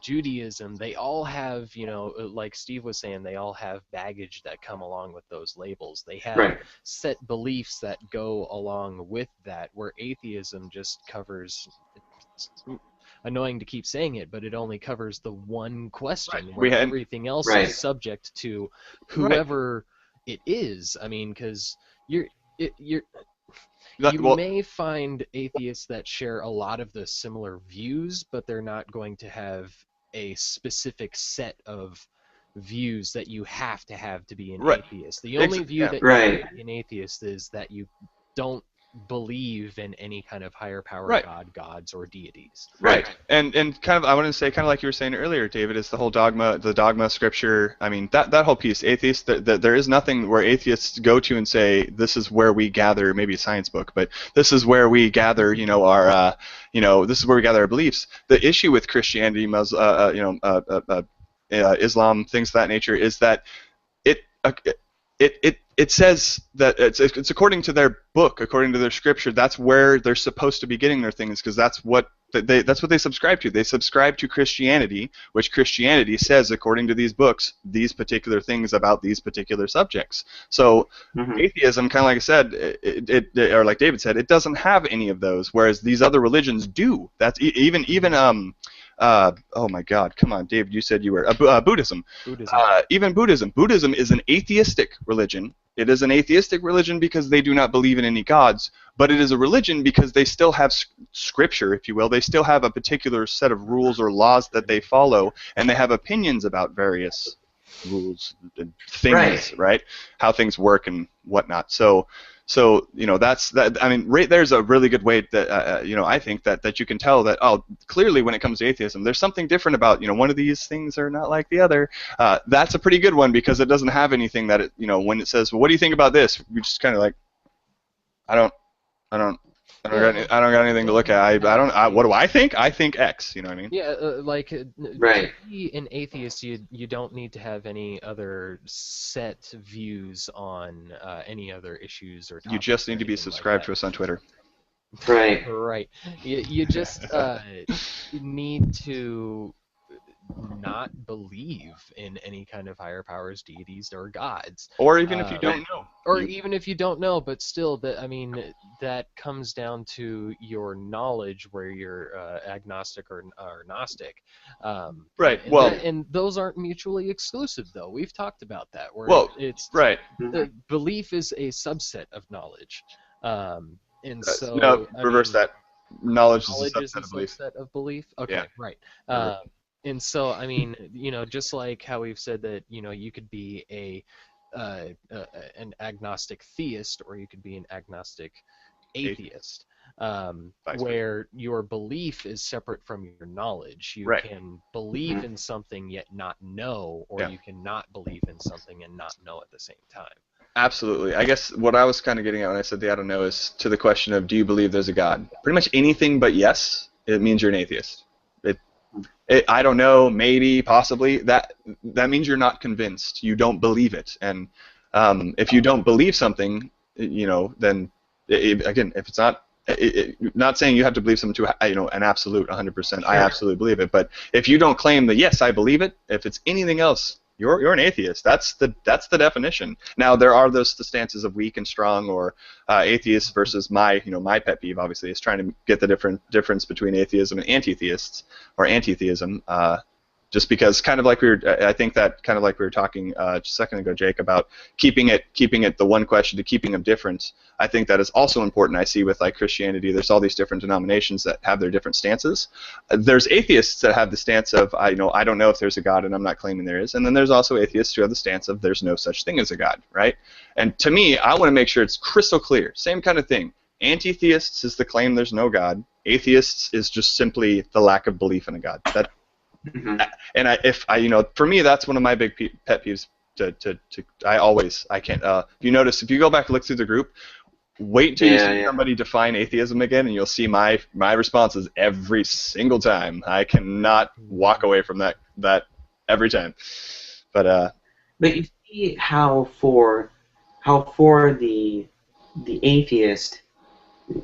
Judaism, they all have like Steve was saying, they all have baggage that come along with those labels. They have set beliefs that go along with that, where atheism just covers annoying to keep saying it, but it only covers the one question, Right. where everything else Right. is subject to whoever it is. I mean, because you may find atheists that share a lot of the similar views, but they're not going to have a specific set of views that you have to be an atheist. The only view that you have to be an atheist is that you don't believe in any kind of higher power, God, gods, or deities. Right. And kind of, I want to say, kind of like you were saying earlier, David, is the whole the dogma, scripture. I mean, that whole piece, atheists, there is nothing where atheists go to and say, this is where we gather, maybe a science book, but this is where we gather, our, this is where we gather our beliefs. The issue with Christianity, Islam, things of that nature, is that it says that it's according to their book, according to their scripture. That's where they're supposed to be getting their things, because that's what they subscribe to. They subscribe to Christianity, which Christianity says, according to these books, these particular things about these particular subjects. So atheism, kind of like I said, or like David said, it doesn't have any of those, whereas these other religions do. That's even oh my God, come on, David, you said you were Buddhism. Even Buddhism. Buddhism is an atheistic religion. It is an atheistic religion because they do not believe in any gods, but it is a religion because they still have scripture, if you will. They still have a particular set of rules or laws that they follow, and they have opinions about various rules and things, right? How things work and whatnot. So that's that. I mean, right there's a really good way that I think that you can tell that, oh, clearly when it comes to atheism, there's something different about one of these things are not like the other. That's a pretty good one, because it doesn't have anything that when it says, well, what do you think about this? We just kind of like, I don't got anything to look at. What do I think? I think X. You know what I mean? Yeah, to be an atheist, you don't need to have any other set views on any other issues or topics. You just need to be subscribed to us on Twitter. Right. Right. You just need to not believe in any kind of higher powers, deities, or gods. Or even if you don't know. Or even if you don't know, but still, that comes down to your knowledge, where you're agnostic or Gnostic. Right. And those aren't mutually exclusive, though. We've talked about that. Belief is a subset of knowledge. Reverse that. Knowledge is a subset of belief. Okay, yeah. Right. And so, I mean, just like how we've said that, you could be an agnostic theist, or you could be an agnostic atheist, where your belief is separate from your knowledge. You can believe in something yet not know, or you can not believe in something and not know at the same time. Absolutely. I guess what I was kind of getting at when I said I don't know is to the question of, do you believe there's a God? Pretty much anything but yes, it means you're an atheist. I don't know, maybe, possibly. That means you're not convinced. You don't believe it. And if you don't believe something, then again, if it's not, not saying you have to believe something to an absolute 100%. I absolutely believe it. But if you don't claim that yes, I believe it, if it's anything else, you're an atheist. That's the definition. Now there are the stances of weak and strong, or atheists versus my pet peeve obviously is trying to get the difference between atheism and anti-theists, or anti-theism. Just because I think that kind of like we were talking just a second ago, Jake, about keeping it the one question to keeping them different. I think that is also important. I see with like Christianity, there's all these different denominations that have their different stances. There's atheists that have the stance of I don't know if there's a God, and I'm not claiming there is. And then there's also atheists who have the stance of there's no such thing as a God, right? And to me, I want to make sure it's crystal clear. Same kind of thing. Anti-theists is the claim there's no God. Atheists is just simply the lack of belief in a God. And for me, that's one of my big pet peeves. I can't. If you notice, if you go back and look through the group, wait until you see somebody define atheism again, and you'll see my responses every single time. I cannot walk away from that every time. But you see how for the atheist,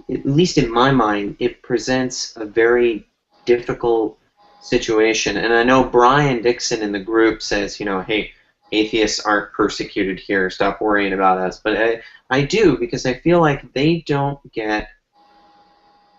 at least in my mind, it presents a very difficult situation. And I know Brian Dixon in the group says, hey, atheists aren't persecuted here, stop worrying about us. But I do, because I feel like they don't get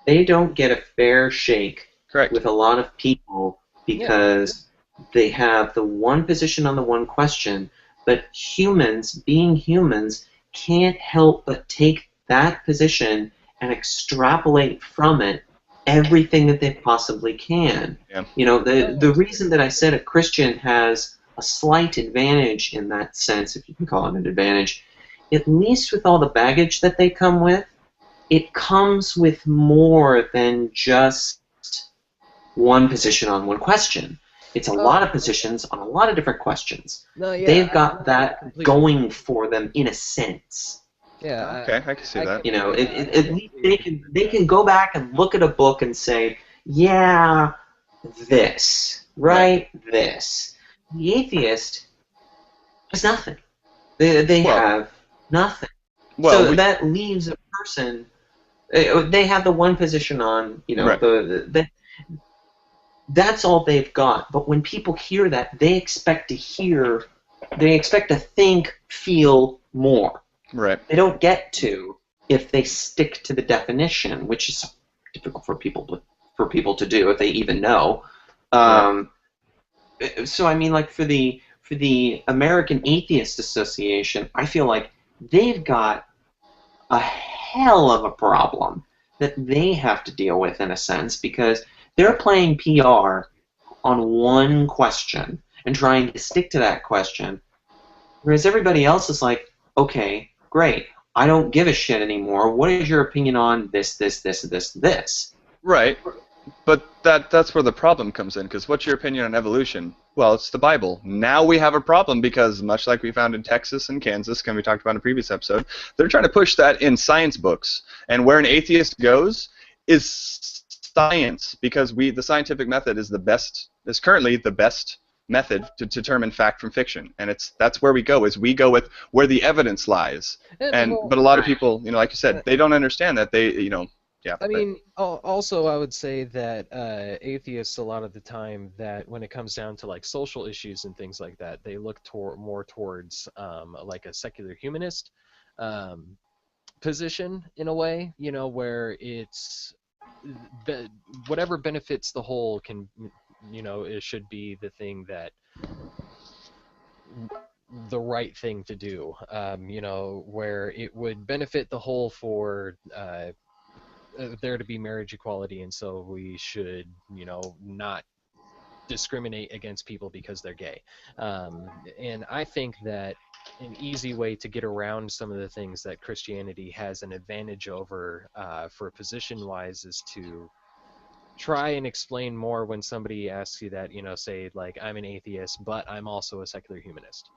a fair shake Correct. with a lot of people because they have the one position on the one question, but humans, being humans, can't help but take that position and extrapolate from it everything that they possibly can. Yeah. You know, the reason that I said a Christian has a slight advantage in that sense, if you can call it an advantage, at least with all the baggage that they come with, it comes with more than just one position on one question. It's a lot of positions on a lot of different questions. No, yeah, They've got that completely. going for them in a sense. Yeah. Okay, I can see that. You know, at least they can go back and look at a book and say, yeah, this, right? This. The atheist has nothing. They have nothing. Well, So that leaves a person. They have the one position on, you know, Right. that's all they've got. But when people hear that, they expect to think, feel more. Right. They don't get to if they stick to the definition, which is difficult for people to do if they even know. So I mean, like for the American Atheist Association, I feel like they've got a hell of a problem that they have to deal with in a sense because they're playing PR on one question and trying to stick to that question, whereas everybody else is like, okay, great, I don't give a shit anymore. What is your opinion on this, this, this, this? Right. But that's where the problem comes in, because what's your opinion on evolution? Well, it's the Bible. Now we have a problem because, much like we found in Texas and Kansas, and we talked about in a previous episode, they're trying to push that in science books. And where an atheist goes is science, because the scientific method is currently the best method to determine fact from fiction, and that's where we go with where the evidence lies. But a lot of people, you know, like you said, they don't understand that. I mean, also I would say that atheists a lot of the time, that when it comes down to like social issues and things like that, they look more towards like a secular humanist position in a way, you know, where it's whatever benefits the whole can, you know, it should be the thing that the right thing to do, you know, where it would benefit the whole for there to be marriage equality, and so we should, you know, not discriminate against people because they're gay. And I think that an easy way to get around some of the things that Christianity has an advantage over for position-wise is to try and explain more when somebody asks you that, you know, say like, I'm an atheist, but I'm also a secular humanist.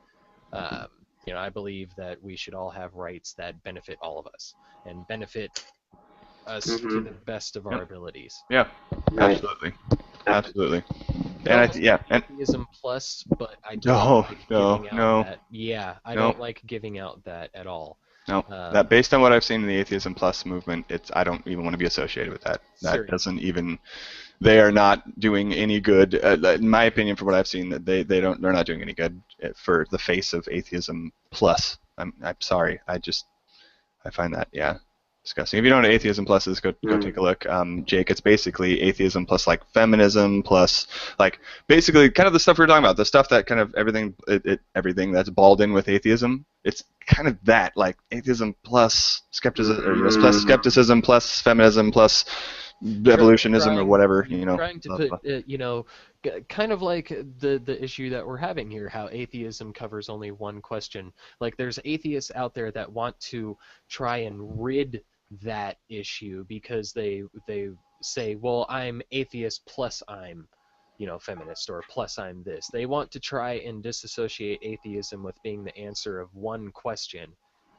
You know, I believe that we should all have rights that benefit all of us and benefit us to the best of our abilities. Yeah, Right. absolutely. And And atheism plus, but I don't like giving out that. Yeah, I No. don't like giving out that at all. No, that based on what I've seen in the Atheism Plus movement, I don't even want to be associated with that. That doesn't even. They are not doing any good. In my opinion, from what I've seen, that they're not doing any good for the face of Atheism Plus. I'm sorry. I find that disgusting. If you don't know what Atheism Plus is, go take a look. Jake, it's basically atheism plus like feminism plus like basically kind of the stuff we were talking about, the stuff that kind of everything that's balled in with atheism. It's kind of that, like atheism plus skepticism, or plus skepticism plus feminism plus evolutionism or whatever, you know. Trying to put, you know, kind of like the issue that we're having here, how atheism covers only one question. Like there's atheists out there that want to try and rid that issue because they say, well, I'm atheist plus I'm, you know, feminist, or plus I'm this. They want to try and disassociate atheism with being the answer of one question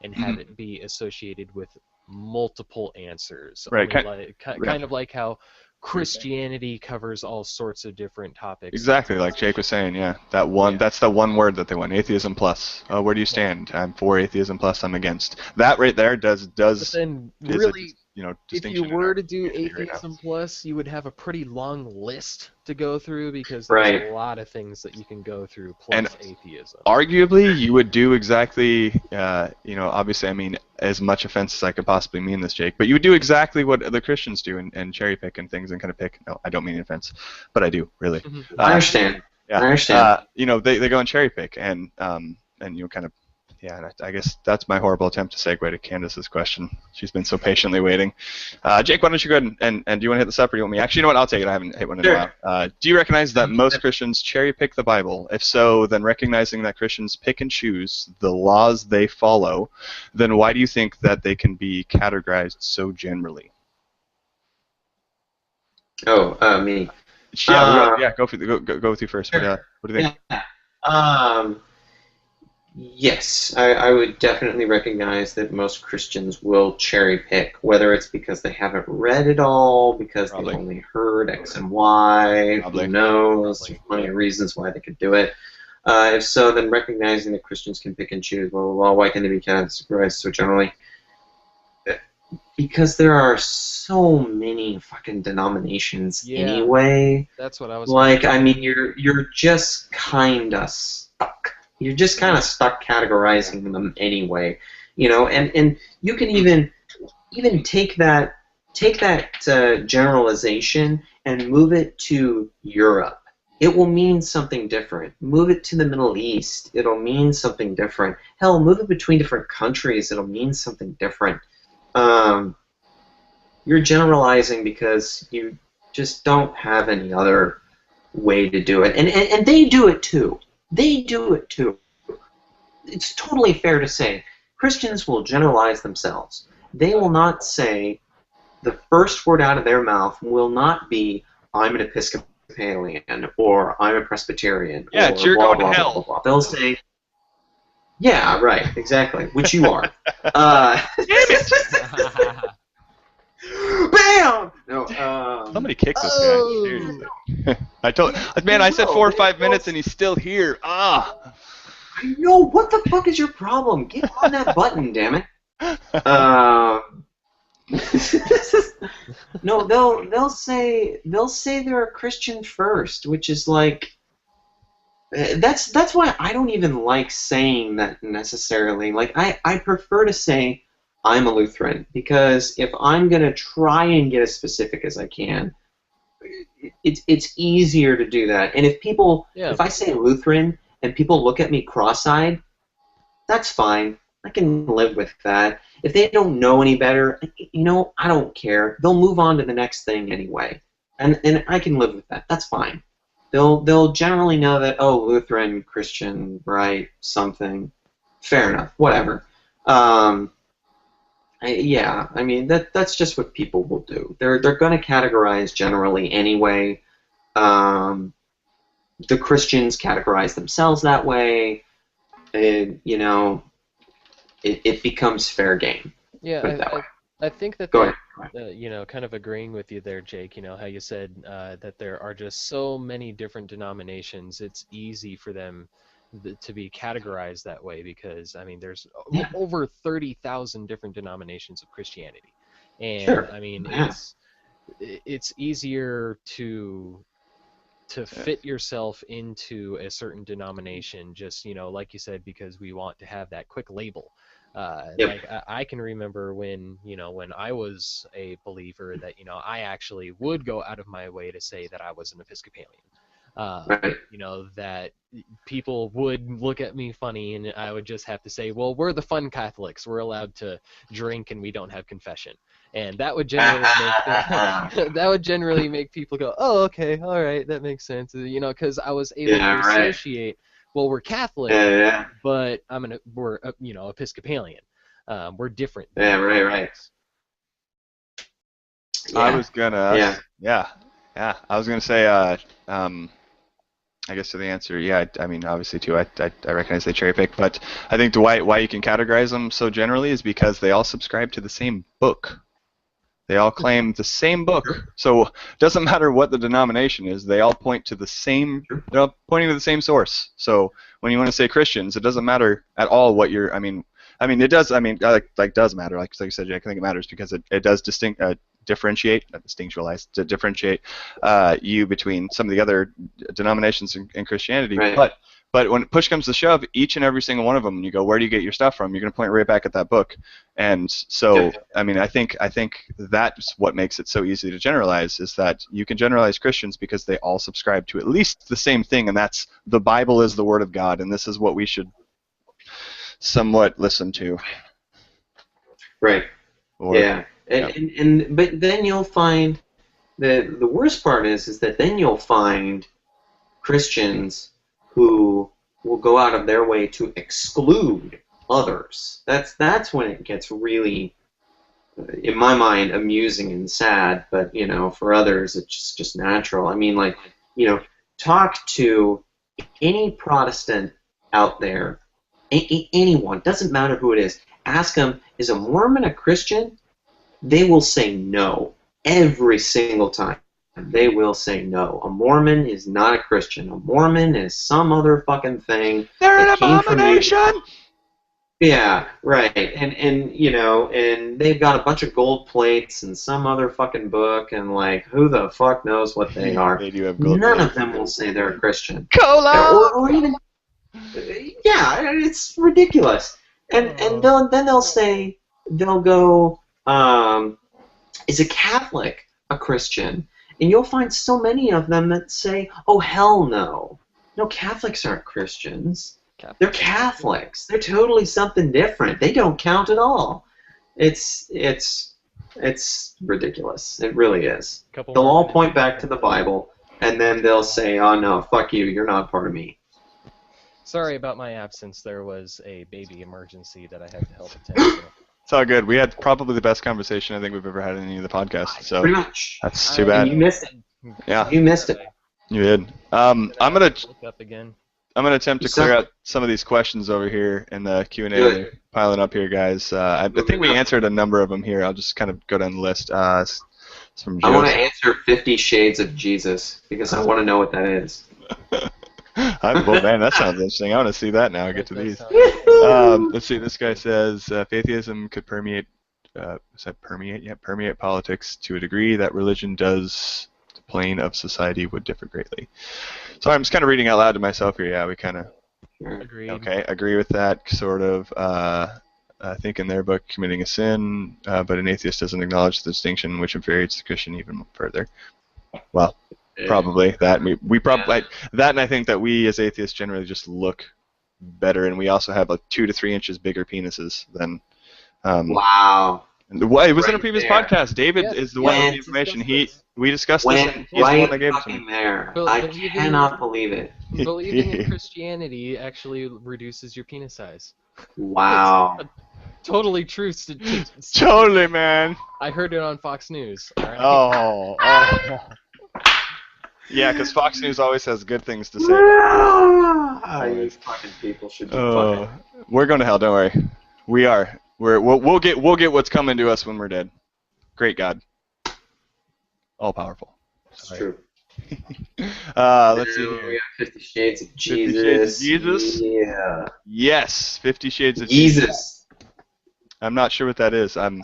and have it be associated with multiple answers. Right. Kind of like how Christianity covers all sorts of different topics. Exactly, like Jake was saying, that's the one word that they want, atheism plus. Where do you stand? I'm for atheism plus, I'm against. That right there does But then really if distinction. you were to do community right now. Atheism Plus, you would have a pretty long list to go through because Right. there's a lot of things that you can go through plus And atheism. Arguably, you would do exactly, obviously, I mean, as much offense as I could possibly mean this, Jake, but you would do exactly what the Christians do and cherry pick and things and kind of pick. No, I don't mean offense, but I do, really. I understand. Yeah. I understand. They go and cherry pick and kind of, yeah, and I guess that's my horrible attempt to segue to Candace's question. She's been so patiently waiting. Jake, why don't you go ahead and do you want to hit this up or do you want me? Actually, you know what? I'll take it. I haven't hit one in a while. Do you recognize that most Christians cherry pick the Bible? If so, then recognizing that Christians pick and choose the laws they follow, then why do you think that they can be categorized so generally? Oh, me. Yeah, go with you first. What do you think? Yeah. Yes, I would definitely recognize that most Christians will cherry pick, whether it's because they haven't read it all, because Probably. they've only heard X and Y, Probably. who knows, Probably. there's plenty of reasons why they could do it. If so, then recognizing that Christians can pick and choose, well, why can they be categorized so generally? Because there are so many fucking denominations anyway. That's what I was Like, I mean, you're just kind of stuck. You're just kind of stuck categorizing them anyway, and you can even take that generalization and move it to Europe. It will mean something different. Move it to the Middle East. It'll mean something different. Hell, move it between different countries. It'll mean something different. You're generalizing because you just don't have any other way to do it, and they do it too. They do it too. It's totally fair to say Christians will generalize themselves. They will not say, the first word out of their mouth will not be, I'm an Episcopalian or I'm a Presbyterian. Yeah, or you're blah, going blah, to blah, hell. blah, blah. They'll say, yeah, right, exactly, which you are. Bam! No, Somebody kick this guy. Seriously. I said 4 or 5 minutes and he's still here. Ah. I know. What the fuck is your problem? Get on that button, damn it. No, they'll say they're a Christian first, which is like that's why I don't even like saying that necessarily. Like I prefer to say I'm a Lutheran, because if I'm gonna try and get as specific as I can, it's easier to do that. And if I say Lutheran and people look at me cross-eyed, that's fine. I can live with that. If they don't know any better, I don't care. They'll move on to the next thing anyway, and I can live with that. That's fine. They'll generally know that, oh, Lutheran, Christian, right, something. Fair enough. Whatever. I mean that's just what people will do. They're going to categorize generally anyway. The Christians categorize themselves that way. And, it becomes fair game. Yeah, Put it that way. I think that Go ahead. kind of agreeing with you there, Jake. How you said that there are just so many different denominations. It's easy for them to be categorized that way because there's over 30,000 different denominations of Christianity, and Sure. It's easier to fit yourself into a certain denomination, just like you said, because we want to have that quick label. Yep. Like I can remember when I was a believer that I actually would go out of my way to say that I was an Episcopalian. Right. That people would look at me funny, and I would just have to say, well, we're the fun Catholics. We're allowed to drink, and we don't have confession. And that would generally make people go, oh, okay, all right, that makes sense. Because I was able to associate, well, we're Catholic, but we're Episcopalian. We're different. Yeah, right. Yeah. I was gonna. Yeah. I was gonna say. I guess to the answer, yeah. Obviously too. I recognize they cherry pick, but I think why you can categorize them so generally is because they all subscribe to the same book. They all claim the same book, so it doesn't matter what the denomination is. They all point to the same. They're all pointing to the same source. So when you want to say Christians, it doesn't matter at all what you're. I mean, it does. I mean, like does matter. Like you said, Jake. I think it matters because it does differentiate, not distinctualize, to differentiate you between some of the other denominations in Christianity. Right. But when push comes to shove, each and every single one of them, and you go, where do you get your stuff from? You're going to point right back at that book. And so, Yeah. I mean, I think that's what makes it so easy to generalize, is that you can generalize Christians because they all subscribe to at least the same thing, and that's the Bible is the Word of God, and this is what we should somewhat listen to. Right. Or, Yeah. But then you'll find the worst part is that then you'll find Christians who will go out of their way to exclude others. That's when it gets really, in my mind, amusing and sad. But for others, it's just natural. I mean, like, talk to any Protestant out there, anyone, doesn't matter who it is. Ask them, is a Mormon a Christian? They will say no every single time. They will say no. A Mormon is not a Christian. A Mormon is some other fucking thing. they're an abomination! Yeah, right. And they've got a bunch of gold plates and some other fucking book, and like, who the fuck knows what they are? They do have gold None plates. of them will say they're a Christian. Cola! Or even, yeah, it's ridiculous. And then they'll say, they'll go, is a Catholic a Christian? And you'll find so many of them that say, oh, hell no. No, Catholics aren't Christians. They're Catholics. They're totally something different. They don't count at all. It's ridiculous. It really is. They'll all point back to the Bible, and then they'll say, oh, no, fuck you. You're not part of me. Sorry about my absence. There was a baby emergency that I had to help attend to. It's all good. We had probably the best conversation I think we've ever had in any of the podcasts. So Pretty much. that's too bad. You missed it. Yeah. You missed it. You did. I'm gonna Look up again. attempt to clear out some of these questions over here in the Q&A. They're piling up here, guys. I think we answered a number of them here. I'll just kind of go down the list. It's from I want to Joseph. answer 50 Shades of Jesus because I want to know what that is. Well, man, that sounds interesting. I want to see that now. I get to these. Let's see. This guy says if atheism could permeate, is that permeate? Yeah, permeate politics to a degree that religion does. The plane of society would differ greatly. So I'm just kind of reading out loud to myself here. Yeah, we kind of Agreed. agree with that sort of. I think in their book, committing a sin, but an atheist doesn't acknowledge the distinction, which infuriates the Christian even further. Well, probably that we probably that, and I think that we as atheists generally just look better, and we also have like 2 to 3 inches bigger penises than. Wow. It was in a Right previous there. podcast. David Yes, is the one with yes, the information. discussed We discussed this. Went And he's the one that right gave it to me. fucking there. But I believing- cannot believe it. Believing in Christianity actually reduces your penis size. Wow. Totally true statistics. Totally, man. I heard it on Fox News. All right? Oh. Yeah, because Fox News always has good things to say. You fucking people should be fucking. We're going to hell. Don't worry. We are. We'll get what's coming to us when we're dead. Great God. All powerful. It's true. Let's see We here. got 50 Shades of 50 Jesus. Shades of Jesus? Yeah. Yes, 50 Shades of Jesus. Jesus. I'm not sure what that is. I'm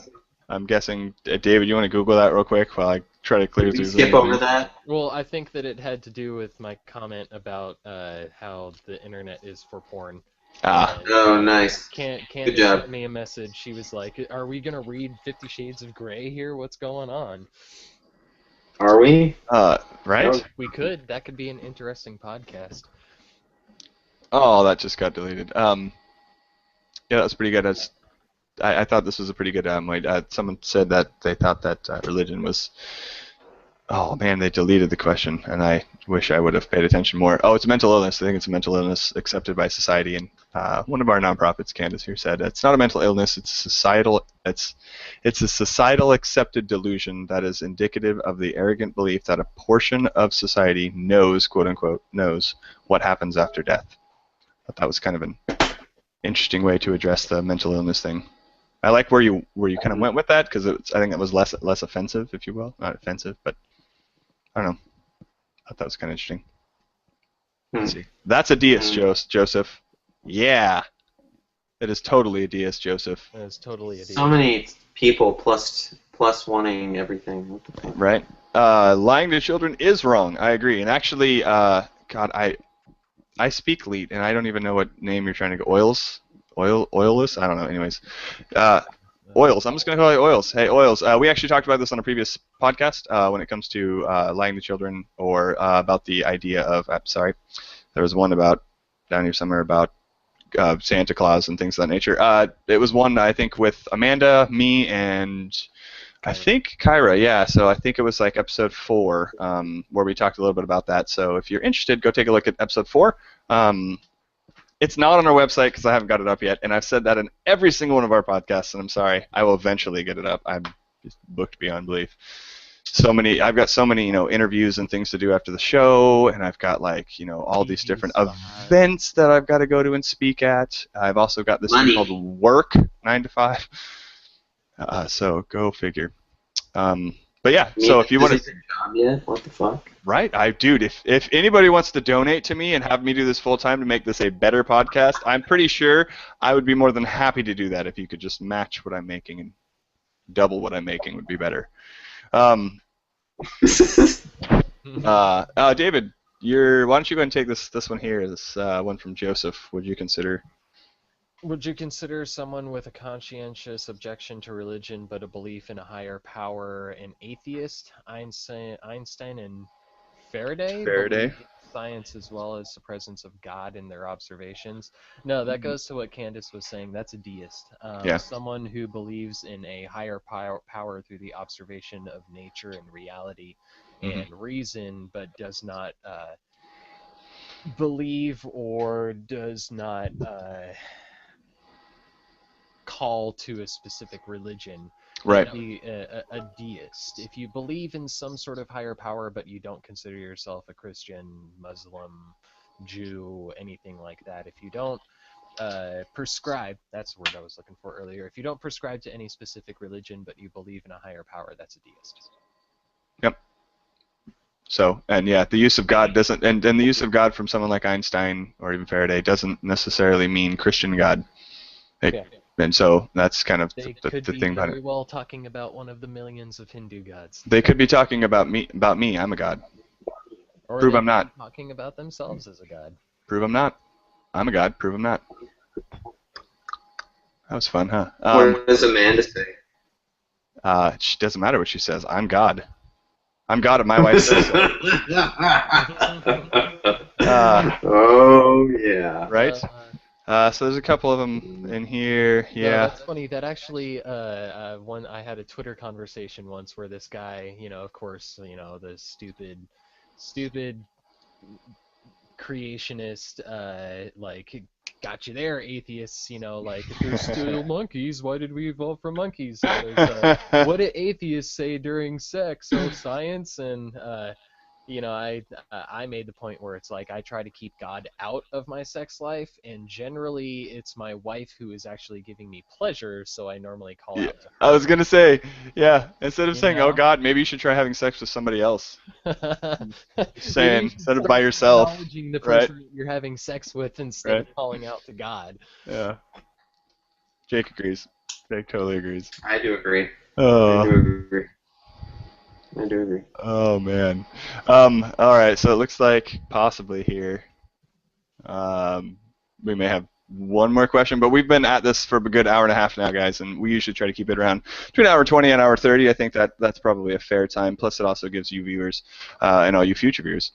guessing. David, you want to Google that real quick while I try to clear Did we through skip over that? Well, I think that it had to do with my comment about how the internet is for porn. Oh, nice. Candace job. sent me a message. She was like, "Are we gonna read 50 Shades of Grey here? What's going on?" Are we? Right? We could. That could be an interesting podcast. Oh, that just got deleted. Yeah, that's pretty good. I thought this was a pretty good. Someone said that they thought that religion was. Oh man, they deleted the question, and I wish I would have paid attention more. Oh, it's a mental illness. I think it's a mental illness accepted by society, and one of our nonprofits, Candace here, said it's not a mental illness. It's societal. It's a societal accepted delusion that is indicative of the arrogant belief that a portion of society knows, quote unquote, knows what happens after death. I thought that was kind of an interesting way to address the mental illness thing. I like where you kind of went with that because I think it was less offensive, if you will, not offensive, but I don't know. I thought that was kind of interesting. Let's see. That's a deist, Joseph. Yeah. It is totally a deist, Joseph. It is totally a So many people plus wanting everything. What the fuck? Right? Lying to children is wrong. I agree. And actually, God, I speak Leet, and I don't even know what name you're trying to go. Oilless? I don't know. Anyways, Oils. I'm just going to call you Oils. Hey, Oils. We actually talked about this on a previous podcast when it comes to lying to children, or about the idea of. Sorry, there was one about down here somewhere about Santa Claus and things of that nature. It was one, I think, with Amanda, me, and I think Kyra. Yeah, so I think it was like episode 4 where we talked a little bit about that. So if you're interested, go take a look at episode 4. It's not on our website because I haven't got it up yet, and I've said that in every single one of our podcasts, and I'm sorry. I will eventually get it up. I'm just booked beyond belief. I've got so many, interviews and things to do after the show, and I've got all these different events that I've got to go to and speak at. I've also got this thing called work, 9 to 5. So go figure. But yeah, so if you want to, job yet? What the fuck? right? Dude, if anybody wants to donate to me and have me do this full time to make this a better podcast, I'm pretty sure I would be more than happy to do that. If you could just match what I'm making and double what I'm making would be better. David, why don't you go and take this one here? This one from Joseph. Would you consider someone with a conscientious objection to religion but a belief in a higher power an atheist? Einstein and Faraday believed in science as well as the presence of God in their observations. No, that goes to what Candace was saying. That's a deist. Someone who believes in a higher power through the observation of nature and reality and reason, but does not believe or does not call to a specific religion. Right. Be a deist. If you believe in some sort of higher power, but you don't consider yourself a Christian, Muslim, Jew, anything like that, if you don't prescribe, that's the word I was looking for earlier, if you don't prescribe to any specific religion, but you believe in a higher power, that's a deist. Yep. So, and yeah, the use of God doesn't, and the use of God from someone like Einstein or even Faraday doesn't necessarily mean Christian God. And so that's kind of the thing about it. They could be very well talking about one of the millions of Hindu gods. They could be talking about me. I'm a god. Or prove I'm not. Talking about themselves as a god. Prove I'm not. I'm a god. Prove I'm not. That was fun, huh? What does Amanda say? It doesn't matter what she says. I'm God. I'm God if my wife says so. Oh yeah. Right. So there's a couple of them in here. Yeah. No, that's funny. That actually, I had a Twitter conversation once where this guy, of course, the stupid creationist, got you there, atheists, if there's still monkeys, why did we evolve from monkeys? What did atheists say during sex? Oh, science, and I made the point where it's like I try to keep God out of my sex life, and generally it's my wife who is actually giving me pleasure, so I normally call out to her. I was gonna say, yeah, instead of saying, "Oh God, maybe you should try having sex with somebody else," saying instead of by yourself, acknowledging the person that you're having sex with instead of calling out to God. Yeah. Jake agrees. Jake totally agrees. I do agree. Oh. I do agree. Oh man. All right. So it looks like possibly here, we may have one more question, but we've been at this for a good hour and a half now, guys, and we usually try to keep it around between hour 20 and hour 30. I think that's probably a fair time. Plus, it also gives you viewers and all you future viewers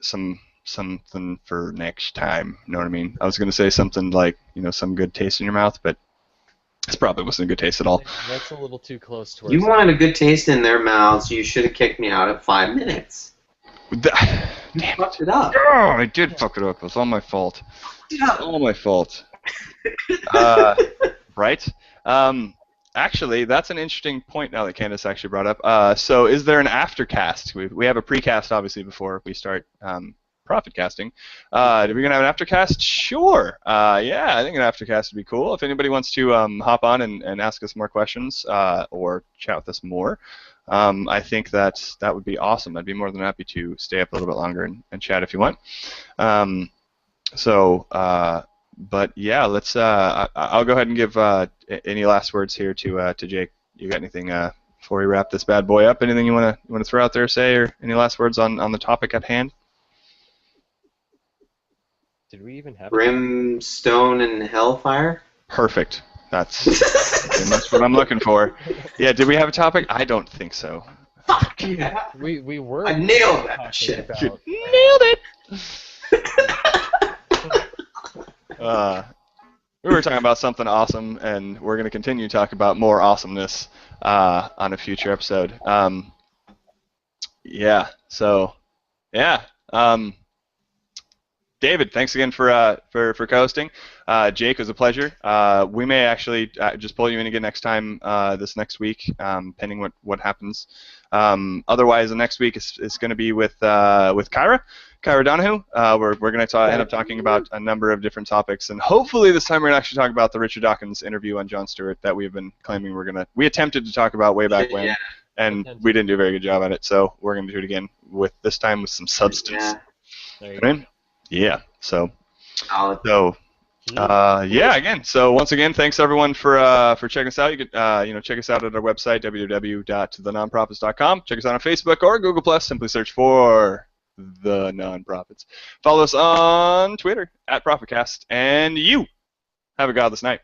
something for next time. You know what I mean? I was gonna say something like some good taste in your mouth, but this probably wasn't a good taste at all. That's a little too close to You wanted a good taste in their mouths. You should have kicked me out at 5 minutes. Damn You fucked it up. Oh, I did fuck it up. It was all my fault. All my fault. Right? Actually, that's an interesting point now that Candace actually brought up. So is there an aftercast? We have a precast, obviously, before we start Prophetcasting. Are we going to have an aftercast? Sure. Yeah, I think an aftercast would be cool. If anybody wants to hop on and ask us more questions or chat with us more, I think that would be awesome. I'd be more than happy to stay up a little bit longer and chat if you want. But yeah, let's. I'll go ahead and give any last words here to Jake. You got anything before we wrap this bad boy up? Anything you wanna throw out there, say, or any last words on the topic at hand? Did we even have Brimstone and hellfire. Perfect. That's pretty much what I'm looking for. Yeah. Did we have a topic? I don't think so. Fuck yeah. We were I nailed that talking shit. about Nailed it. We were talking about something awesome, and we're going to continue to talk about more awesomeness on a future episode. Yeah. So, yeah. David, thanks again for co-hosting. Jake, it was a pleasure. We may actually just pull you in again next time, this next week, pending what happens. Otherwise, the next week is going to be with Kyra Donahue. We're going to end up talking about a number of different topics, and hopefully this time we're going to actually talk about the Richard Dawkins interview on Jon Stewart that we've been claiming we attempted to talk about way back when, and we didn't do a very good job at it. So we're going to do it again this time with some substance. Yeah. there you go. Yeah. So. Solid. So. Yeah, again. So once again, thanks everyone for checking us out. You can check us out at our website www.thenonprofits.com. Check us out on Facebook or Google+. Simply search for The Nonprofits. Follow us on Twitter @Prophetcast. And you have a godless night.